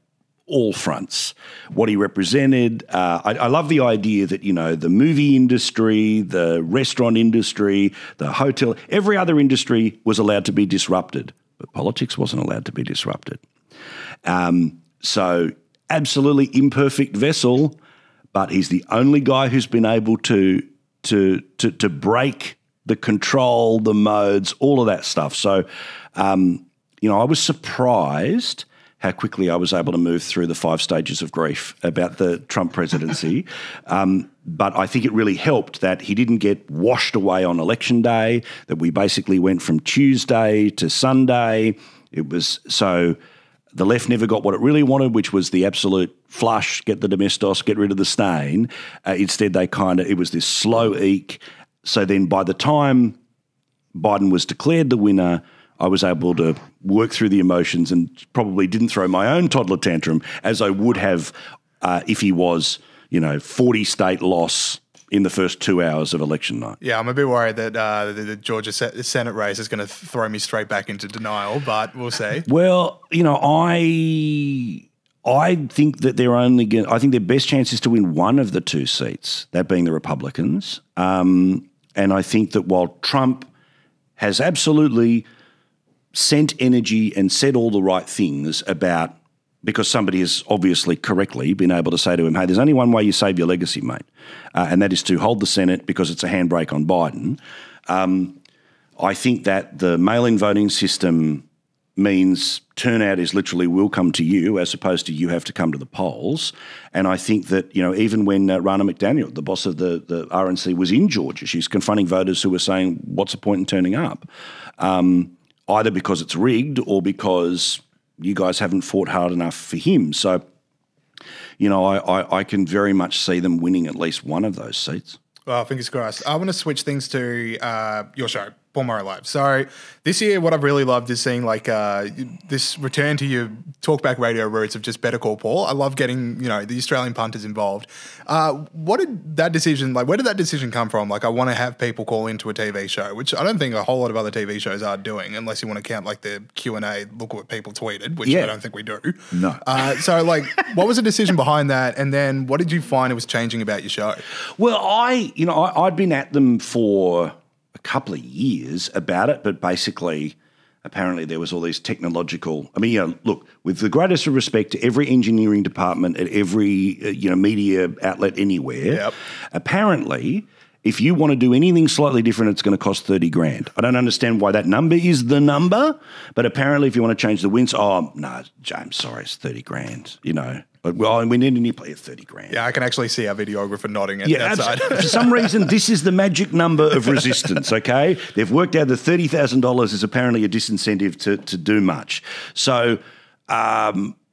all fronts. What he represented. I love the idea that, the movie industry, the restaurant industry, the hotel, every other industry was allowed to be disrupted, but politics wasn't allowed to be disrupted. So absolutely imperfect vessel, but he's the only guy who's been able to break the control, the modes, all of that stuff. So, I was surprised how quickly I was able to move through the 5 stages of grief about the Trump presidency. But I think it really helped that he didn't get washed away on election day, that we basically went from Tuesday to Sunday. So the left never got what it really wanted, which was the absolute flush, get the domestos, get rid of the stain. Instead, it was this slow eke. So then by the time Biden was declared the winner, I was able to work through the emotions and probably didn't throw my own toddler tantrum as I would have if he was, 40-state loss in the first 2 hours of election night. Yeah, I'm a bit worried that the Georgia Senate race is going to throw me straight back into denial, but we'll see. Well, I think that I think their best chance is to win one of the 2 seats, that being the Republicans. And I think that while Trump has absolutely sent energy and said all the right things about, because somebody has obviously correctly been able to say to him, hey, there's only one way you save your legacy, mate, and that is to hold the Senate because it's a handbrake on Biden. I think that the mail-in voting system means turnout is literally will come to you as opposed to you have to come to the polls. And I think that, even when Rana McDaniel, the boss of the RNC, was in Georgia, she's confronting voters who were saying, what's the point in turning up? Either because it's rigged or because you guys haven't fought hard enough for him. So, I can very much see them winning at least one of those seats. Well, fingers crossed. I want to switch things to your show, Paul Murray Live. So this year, what I've really loved is seeing like this return to your talkback radio roots of just Better Call Paul. I love getting, you know, the Australian punters involved. What did that decision, like, where did that decision come from? Like, I want to have people call into a TV show, which I don't think a whole lot of other TV shows are doing, unless you want to count like the Q&A, look what people tweeted, which I don't think we do. No. So like, what was the decision behind that? And then what did you find it was changing about your show? Well, I'd been at them for a couple of years about it, but basically, apparently there was all these technological. I mean, you know, look, with the greatest of respect to every engineering department at every media outlet anywhere, apparently, if you want to do anything slightly different, it's going to cost $30,000. I don't understand why that number is the number, but apparently, if you want to change the winds, no, James, sorry, it's $30,000. You know. Well, we need a new player at $30,000. Yeah, I can actually see our videographer nodding at that side. For some reason, this is the magic number of resistance, okay? They've worked out that $30,000 is apparently a disincentive to do much. So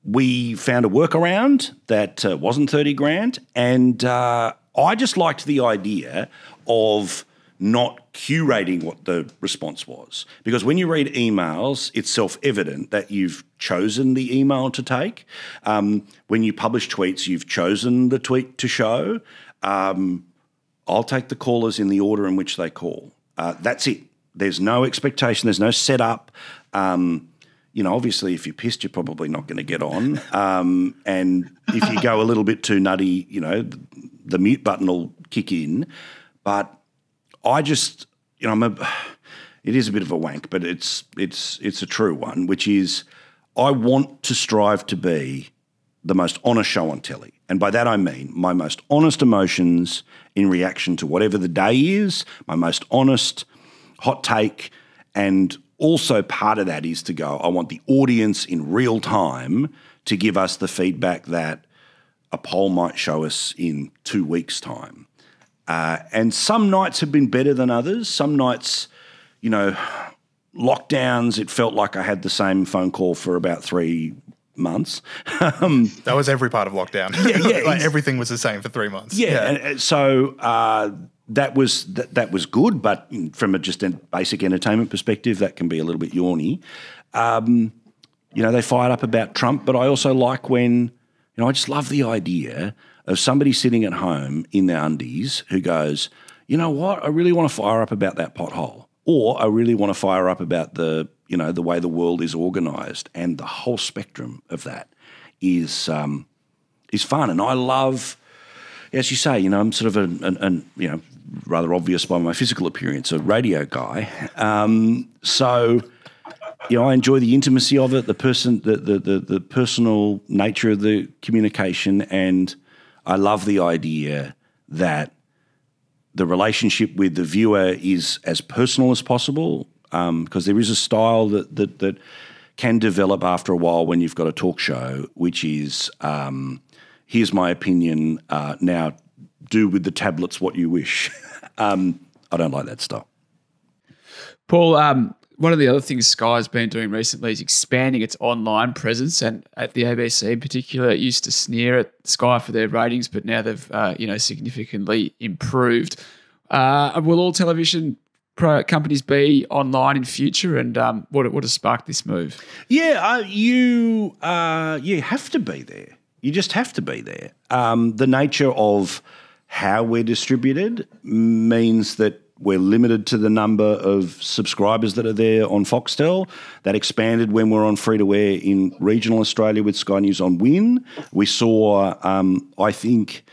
we found a workaround that wasn't $30,000, and I just liked the idea of not curating what the response was. Because when you read emails, it's self-evident that you've chosen the email to take. When you publish tweets, you've chosen the tweet to show. I'll take the callers in the order in which they call. That's it. There's no expectation. There's no setup. Obviously, if you're pissed, you're probably not going to get on. And if you go a little bit too nutty, the mute button will kick in. But I just, it is a bit of a wank, but it's a true one, which is I want to strive to be the most honest show on telly. And by that I mean my most honest emotions in reaction to whatever the day is, my most honest hot take, and also part of that is to go, I want the audience in real time to give us the feedback that a poll might show us in 2 weeks' time. And some nights have been better than others. Some nights, lockdowns, it felt like I had the same phone call for about 3 months. That was every part of lockdown. Yeah. Like everything was the same for 3 months. Yeah. And so that was good, but from just a basic entertainment perspective, that can be a little bit yawny. They fired up about Trump, but I also like when, I just love the idea of somebody sitting at home in their undies who goes, you know what, I really want to fire up about that pothole, or I really want to fire up about the way the world is organised, and the whole spectrum of that is fun. And I love, as you say, I'm sort of rather obvious by my physical appearance, a radio guy. So I enjoy the intimacy of it, the personal nature of the communication, and I love the idea that the relationship with the viewer is as personal as possible, because there is a style that can develop after a while when you've got a talk show, which is here's my opinion, now do with the tablets what you wish. I don't like that stuff. Paul, one of the other things Sky's been doing recently is expanding its online presence, and at the ABC in particular, it used to sneer at Sky for their ratings, but now they've significantly improved. Will all television companies be online in future, and what has sparked this move? Yeah, you have to be there. You just have to be there. The nature of how we're distributed means that we're limited to the number of subscribers that are there on Foxtel. That expanded when we're on free-to-air in regional Australia with Sky News on Win. We saw, I think,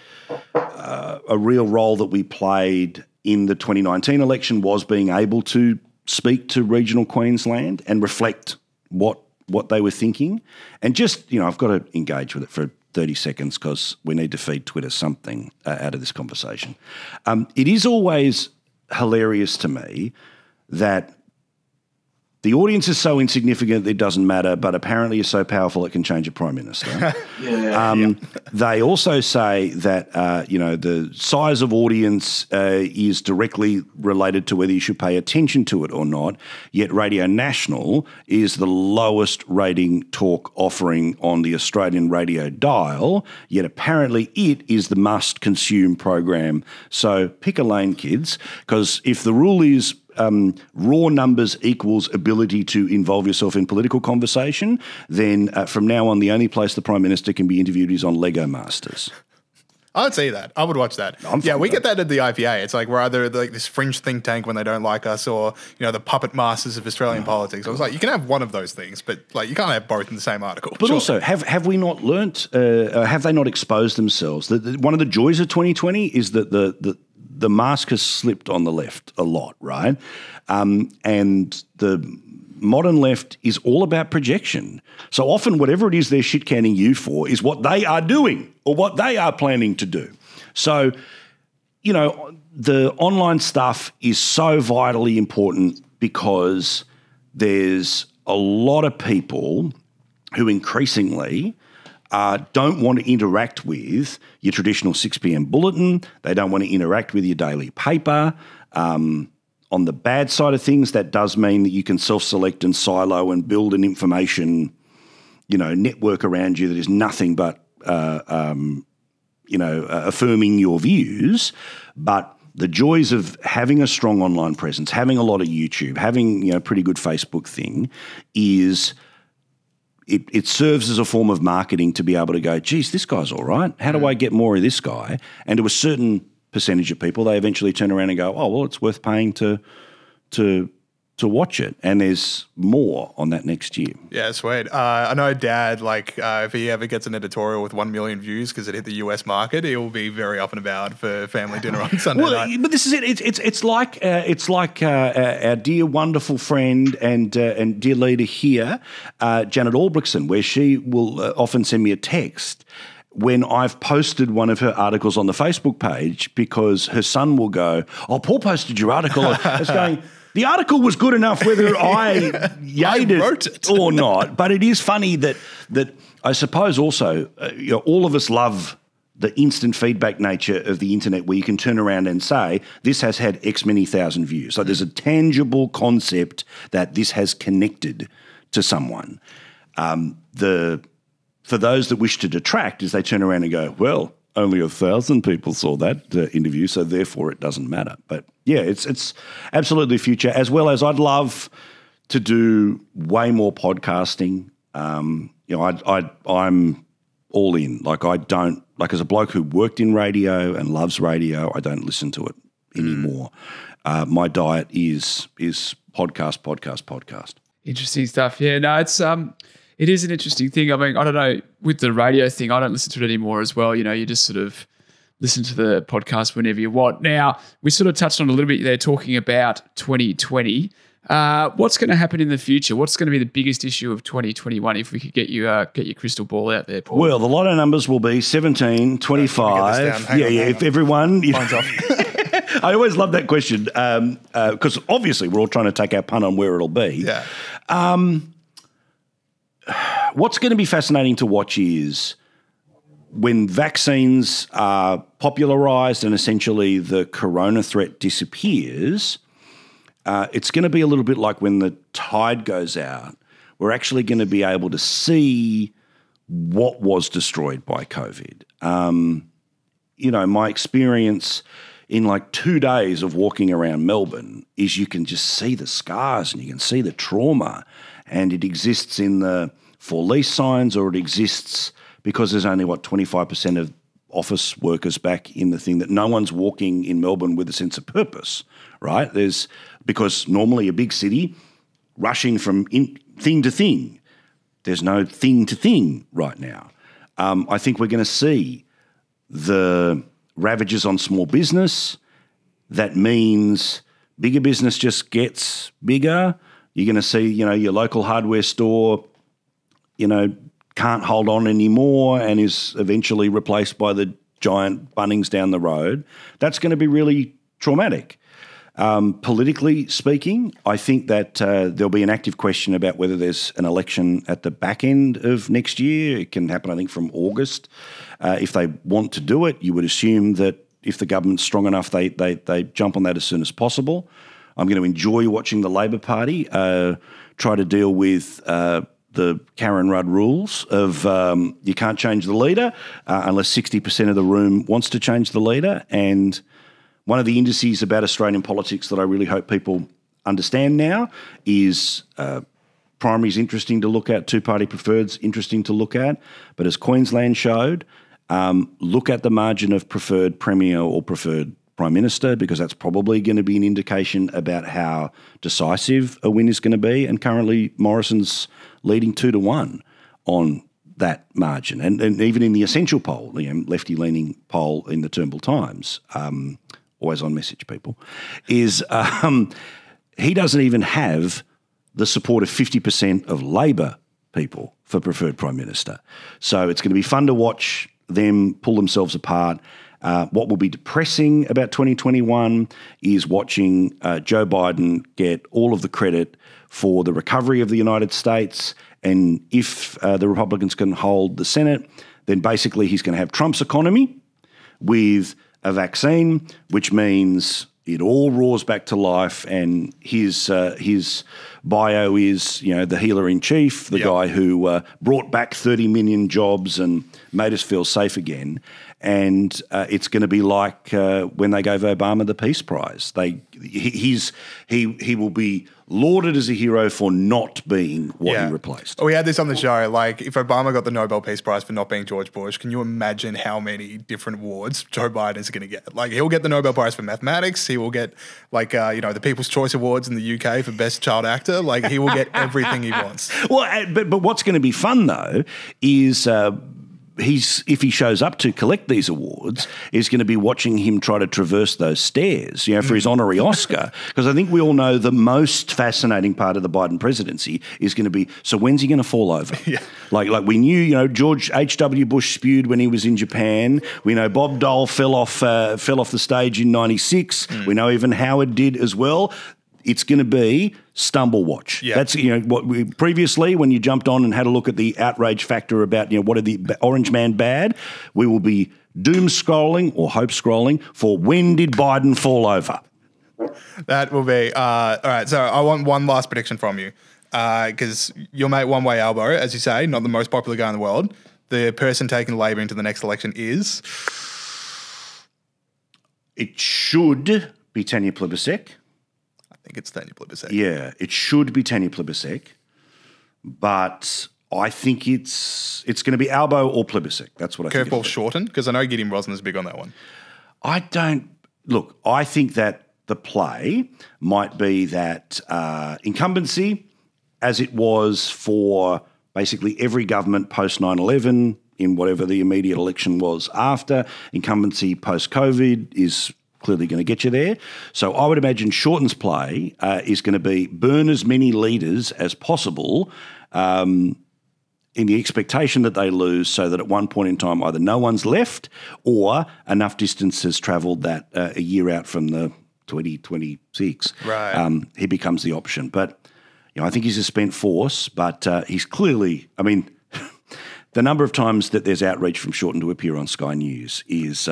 a real role that we played in the 2019 election was being able to speak to regional Queensland and reflect what they were thinking. And just, I've got to engage with it for 30 seconds because we need to feed Twitter something out of this conversation. It is always hilarious to me that the audience is so insignificant that it doesn't matter, but apparently is so powerful it can change a prime minister. They also say that the size of audience is directly related to whether you should pay attention to it or not, yet Radio National is the lowest rating talk offering on the Australian radio dial, yet apparently it is the must-consume program. So pick a lane, kids, because if the rule is raw numbers equals ability to involve yourself in political conversation, then from now on, the only place the Prime Minister can be interviewed is on Lego Masters. I would see that. I would watch that. We get that at the IPA. It's like we're either like this fringe think tank when they don't like us, or the puppet masters of Australian politics. I was like, you can have one of those things, but like you can't have both in the same article. But also, have we not learnt? Have they not exposed themselves? One of the joys of 2020 is that the mask has slipped on the left a lot, right? And the modern left is all about projection. So often whatever it is they're shit-canning you for is what they are doing or what they are planning to do. So, the online stuff is so vitally important because there's a lot of people who increasingly don't want to interact with your traditional 6 p.m. bulletin. They don't want to interact with your daily paper. On the bad side of things, that does mean that you can self-select and silo and build an information, network around you that is nothing but, affirming your views. But the joys of having a strong online presence, having a lot of YouTube, having a pretty good Facebook thing is it serves as a form of marketing to be able to go, geez, this guy's all right. How do I get more of this guy? And to a certain percentage of people, they eventually turn around and go, oh, well, it's worth paying to watch it. And there's more on that next year. Yeah, sweet. I know Dad, if he ever gets an editorial with 1 million views because it hit the US market, he'll be very up and about for family dinner on Sunday night. But this is it. It's like our dear, wonderful friend and dear leader here, Janet Albrechtsen, where she will often send me a text when I've posted one of her articles on the Facebook page, because her son will go, oh, Paul posted your article. It's going, the article was good enough whether I wrote it or not. But it is funny that I suppose also all of us love the instant feedback nature of the internet, where you can turn around and say, this has had X many thousand views. So there's a tangible concept that this has connected to someone. For those that wish to detract, is they turn around and go, well, only 1,000 people saw that interview, so therefore it doesn't matter. But yeah, it's absolutely future, as well as I'd love to do way more podcasting. I'm all in. As a bloke who worked in radio and loves radio, I don't listen to it anymore. My diet is podcast. Interesting stuff. Yeah, no, it is an interesting thing. I mean, I don't know, with the radio thing, I don't listen to it anymore as well. You just sort of listen to the podcast whenever you want. Now, we sort of touched on a little bit there talking about 2020. What's going to happen in the future? What's going to be the biggest issue of 2021 if we could get your crystal ball out there, Paul? Well, the lotto numbers will be 17, 25. If everyone... Mine's off. I always love that question because obviously we're all trying to take our punt on where it'll be. Yeah. What's going to be fascinating to watch is when vaccines are popularised and essentially the corona threat disappears, it's going to be a little bit like when the tide goes out. We're actually going to be able to see what was destroyed by COVID. My experience in 2 days of walking around Melbourne is you can just see the scars and you can see the trauma, and it exists in the for lease signs, or it exists because there's only 25% of office workers back in the thing, that no one's walking in Melbourne with a sense of purpose, right? Because normally a big city rushing from thing to thing. There's no thing to thing right now. I think we're going to see the ravages on small business. That means bigger business just gets bigger. You're going to see, your local hardware store, can't hold on anymore and is eventually replaced by the giant Bunnings down the road. That's going to be really traumatic. Politically speaking, I think that there'll be an active question about whether there's an election at the back end of next year. It can happen, I think, from August. If they want to do it, you would assume that if the government's strong enough, they jump on that as soon as possible. I'm going to enjoy watching the Labor Party try to deal with the Karen Rudd rules of you can't change the leader unless 60% of the room wants to change the leader. And one of the indices about Australian politics that I really hope people understand now is primaries interesting to look at, two-party preferreds interesting to look at, but as Queensland showed, look at the margin of preferred premier or preferred Prime Minister, because that's probably going to be an indication about how decisive a win is going to be. And currently Morrison's leading 2-1 on that margin. And even in the essential poll, lefty-leaning poll in the Turnbull Times, always on message, people, is he doesn't even have the support of 50% of Labor people for preferred Prime Minister. So it's going to be fun to watch them pull themselves apart. What will be depressing about 2021 is watching Joe Biden get all of the credit for the recovery of the United States. And if the Republicans can hold the Senate, then basically he's going to have Trump's economy with a vaccine, which means it all roars back to life. And his bio is, the healer in chief, the guy who brought back 30 million jobs and made us feel safe again. And it's going to be like when they gave Obama the Peace Prize. He will be lauded as a hero for not being what he replaced. We had this on the show. Like, if Obama got the Nobel Peace Prize for not being George Bush, can you imagine how many different awards Joe Biden is going to get? Like, he'll get the Nobel Prize for mathematics. He will get, the People's Choice Awards in the UK for Best Child Actor. Like, he will get everything he wants. Well, but what's going to be fun, though, is if he shows up to collect these awards, is going to be watching him try to traverse those stairs, for his honorary Oscar. Because I think we all know the most fascinating part of the Biden presidency is going to be, so when's he going to fall over? Like we knew, George H.W. Bush spewed when he was in Japan. We know Bob Dole fell off the stage in '96. We know even Howard did as well. It's going to be stumble watch. Yeah. That's what we previously, when you jumped on and had a look at the outrage factor about what are the Orange Man bad, we will be doom scrolling or hope scrolling for when did Biden fall over. That will be all right. So I want one last prediction from you, because your mate One Way Albo, as you say, not the most popular guy in the world. The person taking Labor into the next election is. It should be Tanya Plibersek. I think it's Tanya Plibersek. Yeah, it should be Tanya Plibersek, but I think it's going to be Albo or Plibersek. That's what I think. Curveball Shorten, because I know Gideon Rosner's big on that one. I think that the play might be that incumbency, as it was for basically every government post 9/11 in whatever the immediate election was after, incumbency post-COVID is clearly going to get you there. So I would imagine Shorten's play is going to be burn as many leaders as possible in the expectation that they lose, so that at one point in time either no one's left or enough distance has travelled that a year out from the 2026, he becomes the option. But I think he's a spent force, but he's clearly, the number of times that there's outreach from Shorten to appear on Sky News is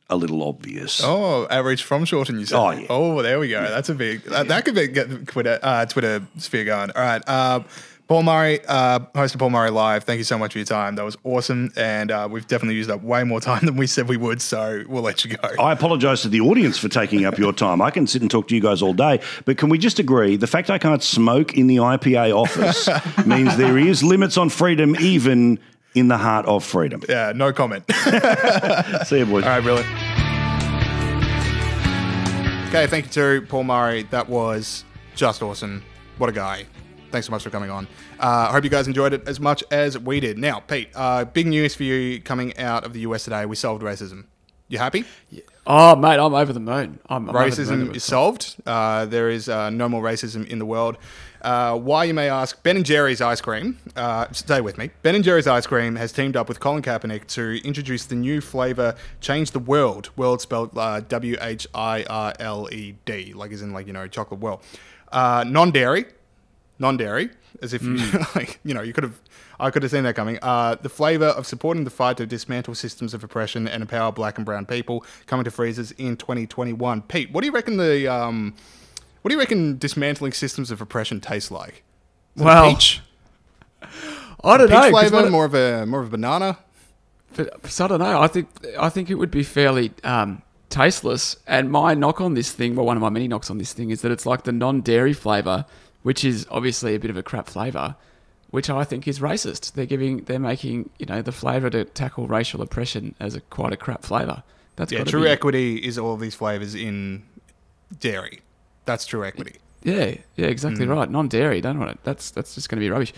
a little obvious. Oh, outreach from Shorten, you said. Oh, yeah. Oh, there we go. That's a big. That could get Twitter sphere going. All right. Paul Murray, host of Paul Murray Live, thank you so much for your time. That was awesome, and we've definitely used up way more time than we said we would, so we'll let you go. I apologise to the audience for taking up your time. I can sit and talk to you guys all day, but can we just agree, the fact I can't smoke in the IPA office means there is limits on freedom, even in the heart of freedom. Yeah, no comment. See you, boys. All right, brilliant. Okay, thank you to Paul Murray. That was just awesome. What a guy. Thanks so much for coming on. I hope you guys enjoyed it as much as we did. Now, Pete, big news for you coming out of the US today. We solved racism. You happy? Yeah. Oh, mate, I'm over the moon. Racism is solved. There is no more racism in the world. Why, you may ask, Ben & Jerry's ice cream, stay with me, Ben & Jerry's ice cream has teamed up with Colin Kaepernick to introduce the new flavour Change the World. World spelled WHIRLED, like as in chocolate world. Non-dairy, as if I could have seen that coming. The flavour of supporting the fight to dismantle systems of oppression and empower black and brown people, coming to freezers in 2021. Pete, what do you reckon dismantling systems of oppression tastes like? Well, peach? I don't know. Peach flavour, more of a banana. So I don't know. I think it would be fairly tasteless. And my knock on this thing, well, one of my many knocks on this thing, is that it's like the non-dairy flavour, which is obviously a bit of a crap flavour, which I think is racist. They're making, the flavour to tackle racial oppression as quite a crap flavour. That's True equity is all of these flavours in dairy. That's true equity. Yeah, exactly right. Non-dairy, don't want it. That's just going to be rubbish.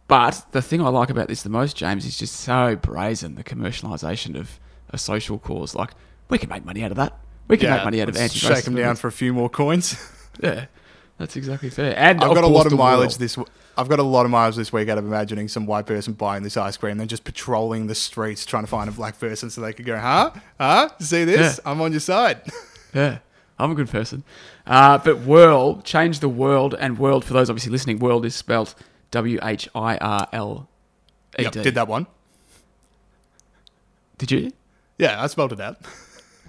But the thing I like about this the most, James, is just so brazen, the commercialisation of a social cause. Like, we can make money out of that. We can make money out of anti-racism. Shake them down for a few more coins. Yeah, that's exactly fair. And I've got a lot of mileage this week out of imagining some white person buying this ice cream and then just patrolling the streets trying to find a black person so they could go, see this? Yeah. I'm on your side. Yeah, I'm a good person. But Whirl, change the world, and world, for those obviously listening, world is spelt WHIRLED. Yep, did that one. Did you? Yeah, I spelled it out.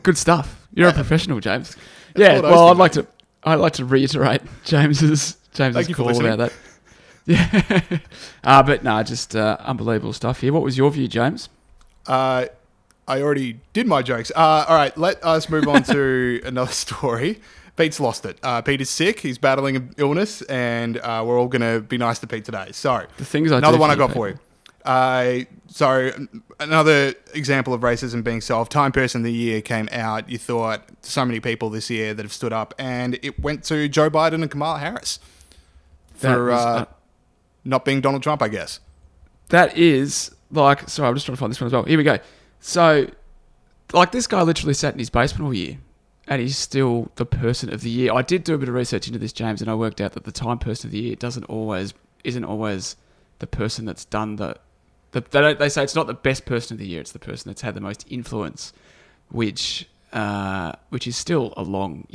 Good stuff. You're a professional, James. Yeah, well, I'd like to reiterate James's call about that. Yeah. But no, just unbelievable stuff here. What was your view, James? I already did my jokes. All right, let us move on to another story. Pete's lost it. Pete is sick. He's battling an illness, and we're all going to be nice to Pete today. So, another one I got for you. So, another example of racism being solved. Time Person of the Year came out. You thought so many people this year that have stood up, and it went to Joe Biden and Kamala Harris for not being Donald Trump, I guess. That is like, sorry, I'm just trying to find this one as well. Here we go. So, like, this guy literally sat in his basement all year, and he's still the Person of the Year. I did do a bit of research into this, James, and I worked out that the Time Person of the Year isn't always the person that's done they say it's not the best person of the year, it's the person that's had the most influence, which is still a long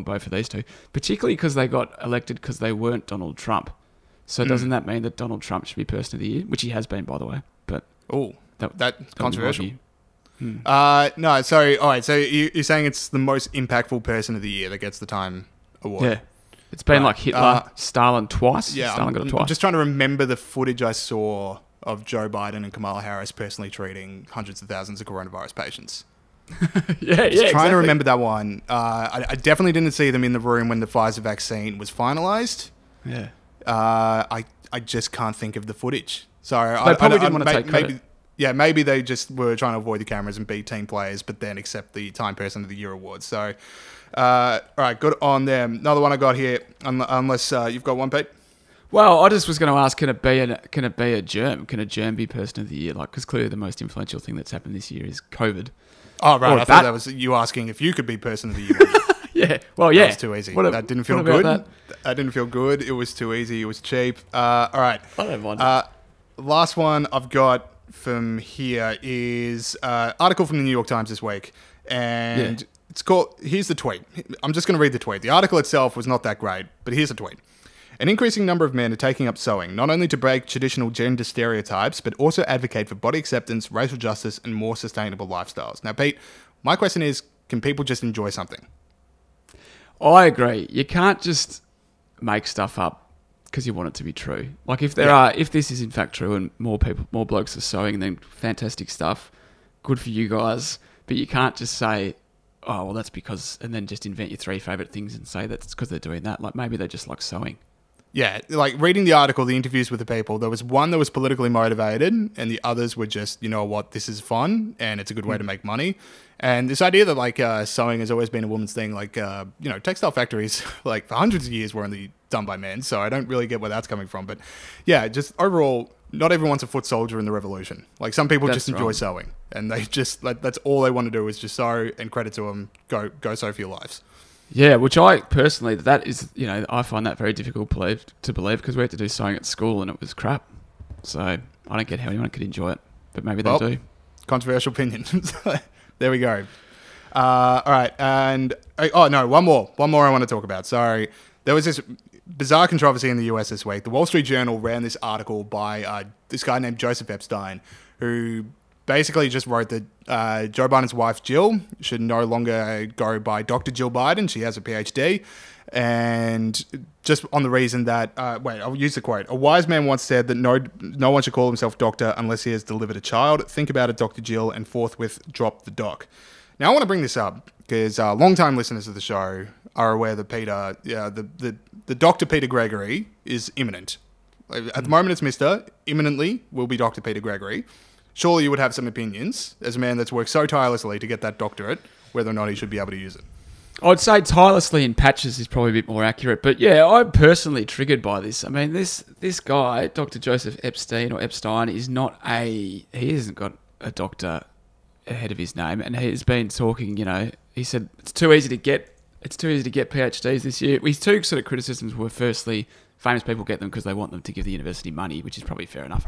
bow for these two, particularly because they got elected because they weren't Donald Trump. So doesn't that mean that Donald Trump should be Person of the Year, which he has been, by the way? But that's controversial. No, sorry. All right, so you're saying it's the most impactful person of the year that gets the Time Award? Yeah. It's been like Hitler, Stalin twice. Yeah, Stalin got it twice. I'm just trying to remember the footage I saw of Joe Biden and Kamala Harris personally treating hundreds of thousands of coronavirus patients. Trying to remember that one. I definitely didn't see them in the room when the Pfizer vaccine was finalised. Yeah. I just can't think of the footage. Sorry. They probably didn't want to take credit. Maybe they just were trying to avoid the cameras and be team players, but then accept the Time Person of the Year award. So, all right, good on them. Another one I got here, unless you've got one, Pete. Well, I just was going to ask, can it be a germ? Can a germ be Person of the Year? Like, because clearly the most influential thing that's happened this year is COVID. Oh, right. I thought that was you asking if you could be Person of the Year. Yeah. Well, yeah. That was too easy. That didn't feel good. That didn't feel good. It was too easy. It was cheap. All right. I don't mind. Last one I've got from here is article from the New York Times this week, and it's called. Here's the tweet. I'm just going to read the tweet. The article itself was not that great, but here's the tweet. An increasing number of men are taking up sewing, not only to break traditional gender stereotypes, but also advocate for body acceptance, racial justice, and more sustainable lifestyles. Now, Pete, my question is, can people just enjoy something? I agree. You can't just make stuff up because you want it to be true. Like, if this is in fact true and more blokes are sewing, then fantastic stuff. Good for you guys. But you can't just say, oh, well, that's because, and then just invent your 3 favourite things and say that's because they're doing that. Like, maybe they just like sewing. Yeah, like reading the article, the interviews with the people, there was one that was politically motivated and the others were just, you know what, this is fun and it's a good way to make money. And this idea that like sewing has always been a woman's thing, like, textile factories, like for hundreds of years were only done by men. So I don't really get where that's coming from. But yeah, just overall, not everyone's a foot soldier in the revolution. Like some people just enjoy sewing and they just, like, that's all they want to do is just sew, and credit to them, go sew for your lives. Yeah, which I personally, that is, I find that very difficult to believe because we had to do sewing at school and it was crap. So I don't get how anyone could enjoy it, but maybe they do. Controversial opinion. There we go. All right, and one more I want to talk about. Sorry, there was this bizarre controversy in the US this week. The Wall Street Journal ran this article by this guy named Joseph Epstein, who basically just wrote that Joe Biden's wife, Jill, should no longer go by Dr. Jill Biden. She has a PhD. And just on the reason that, I'll use the quote. A wise man once said that no one should call himself doctor unless he has delivered a child. Think about it, Dr. Jill, and forthwith drop the doc. Now, I want to bring this up because long-time listeners of the show are aware that Peter, the Dr. Peter Gregory is imminent. At the moment, it's Mr. Imminently will be Dr. Peter Gregory. Surely you would have some opinions as a man that's worked so tirelessly to get that doctorate, whether or not he should be able to use it. I'd say tirelessly in patches is probably a bit more accurate. But yeah, I'm personally triggered by this. I mean, this guy, Dr. Joseph Epstein or Epstein, he hasn't got a doctor ahead of his name. And he's been talking, he said it's too easy to get PhDs this year. His two sort of criticisms were, firstly, famous people get them because they want them to give the university money, which is probably fair enough.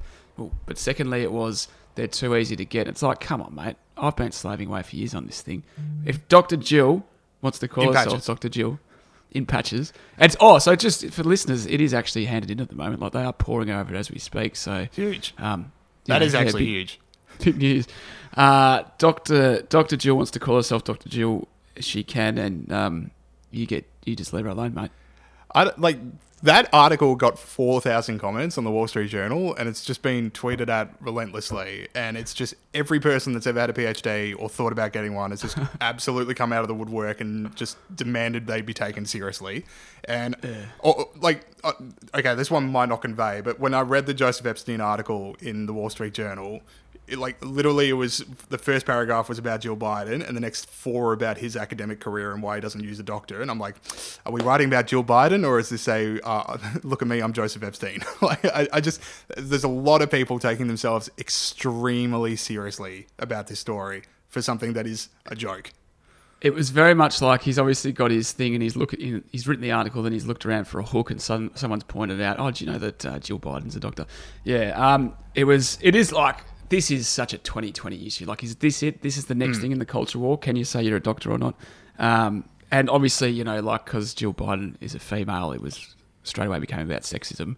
But secondly, it was they're too easy to get. It's like, come on, mate. I've been slaving away for years on this thing. If Dr. Jill wants to call herself Dr. Jill in patches, so just for listeners, it is actually handed in at the moment. Like, they are pouring over it as we speak. So huge. That is actually huge. Big news. Dr. Jill wants to call herself Dr. Jill. She can, and you just leave her alone, mate. That article got 4,000 comments on the Wall Street Journal, and it's just been tweeted at relentlessly. And it's just every person that's ever had a PhD or thought about getting one has just absolutely come out of the woodwork and just demanded they be taken seriously. And okay, this one might not convey, but when I read the Joseph Epstein article in the Wall Street Journal, it was the first paragraph was about Jill Biden, and the next 4 are about his academic career and why he doesn't use a doctor. And I'm like, are we writing about Jill Biden, or is this look at me, I'm Joseph Epstein? There's a lot of people taking themselves extremely seriously about this story for something that is a joke. It was very much like he's obviously got his thing and he's written the article, then he's looked around for a hook, and someone's pointed out, oh, do you know that Jill Biden's a doctor? Yeah, it is like, this is such a 2020 issue. Like, is this it? This is the next thing in the culture war. Can you say you're a doctor or not? And obviously, because Jill Biden is a female, it was straight away became about sexism,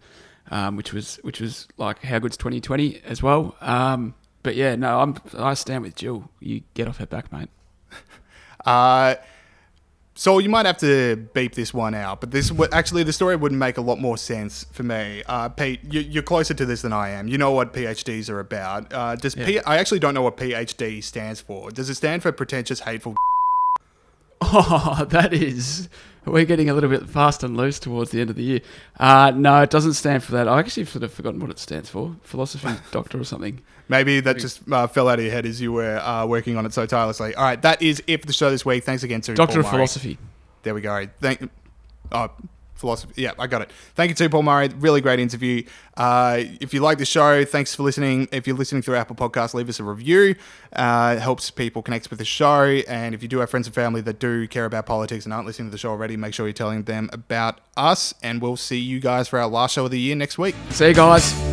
which was like, how good's 2020 as well. But yeah, no, I stand with Jill. You get off her back, mate. So you might have to beep this one out, but the story would make a lot more sense for me. Pete, you're closer to this than I am. You know what PhDs are about. I actually don't know what PhD stands for. Does it stand for pretentious, hateful? Oh, we're getting a little bit fast and loose towards the end of the year. No, it doesn't stand for that. I actually sort of forgotten what it stands for. Philosophy doctor or something. Maybe that just fell out of your head as you were working on it so tirelessly. All right, that is it for the show this week. Thanks again to Doctor Paul of Murray. Philosophy. There we go. Philosophy. Yeah, I got it. Thank you to Paul Murray. Really great interview. If you like the show, thanks for listening. If you're listening through Apple Podcasts, leave us a review. It helps people connect with the show. And if you do have friends and family that do care about politics and aren't listening to the show already, make sure you're telling them about us. And we'll see you guys for our last show of the year next week. See you guys.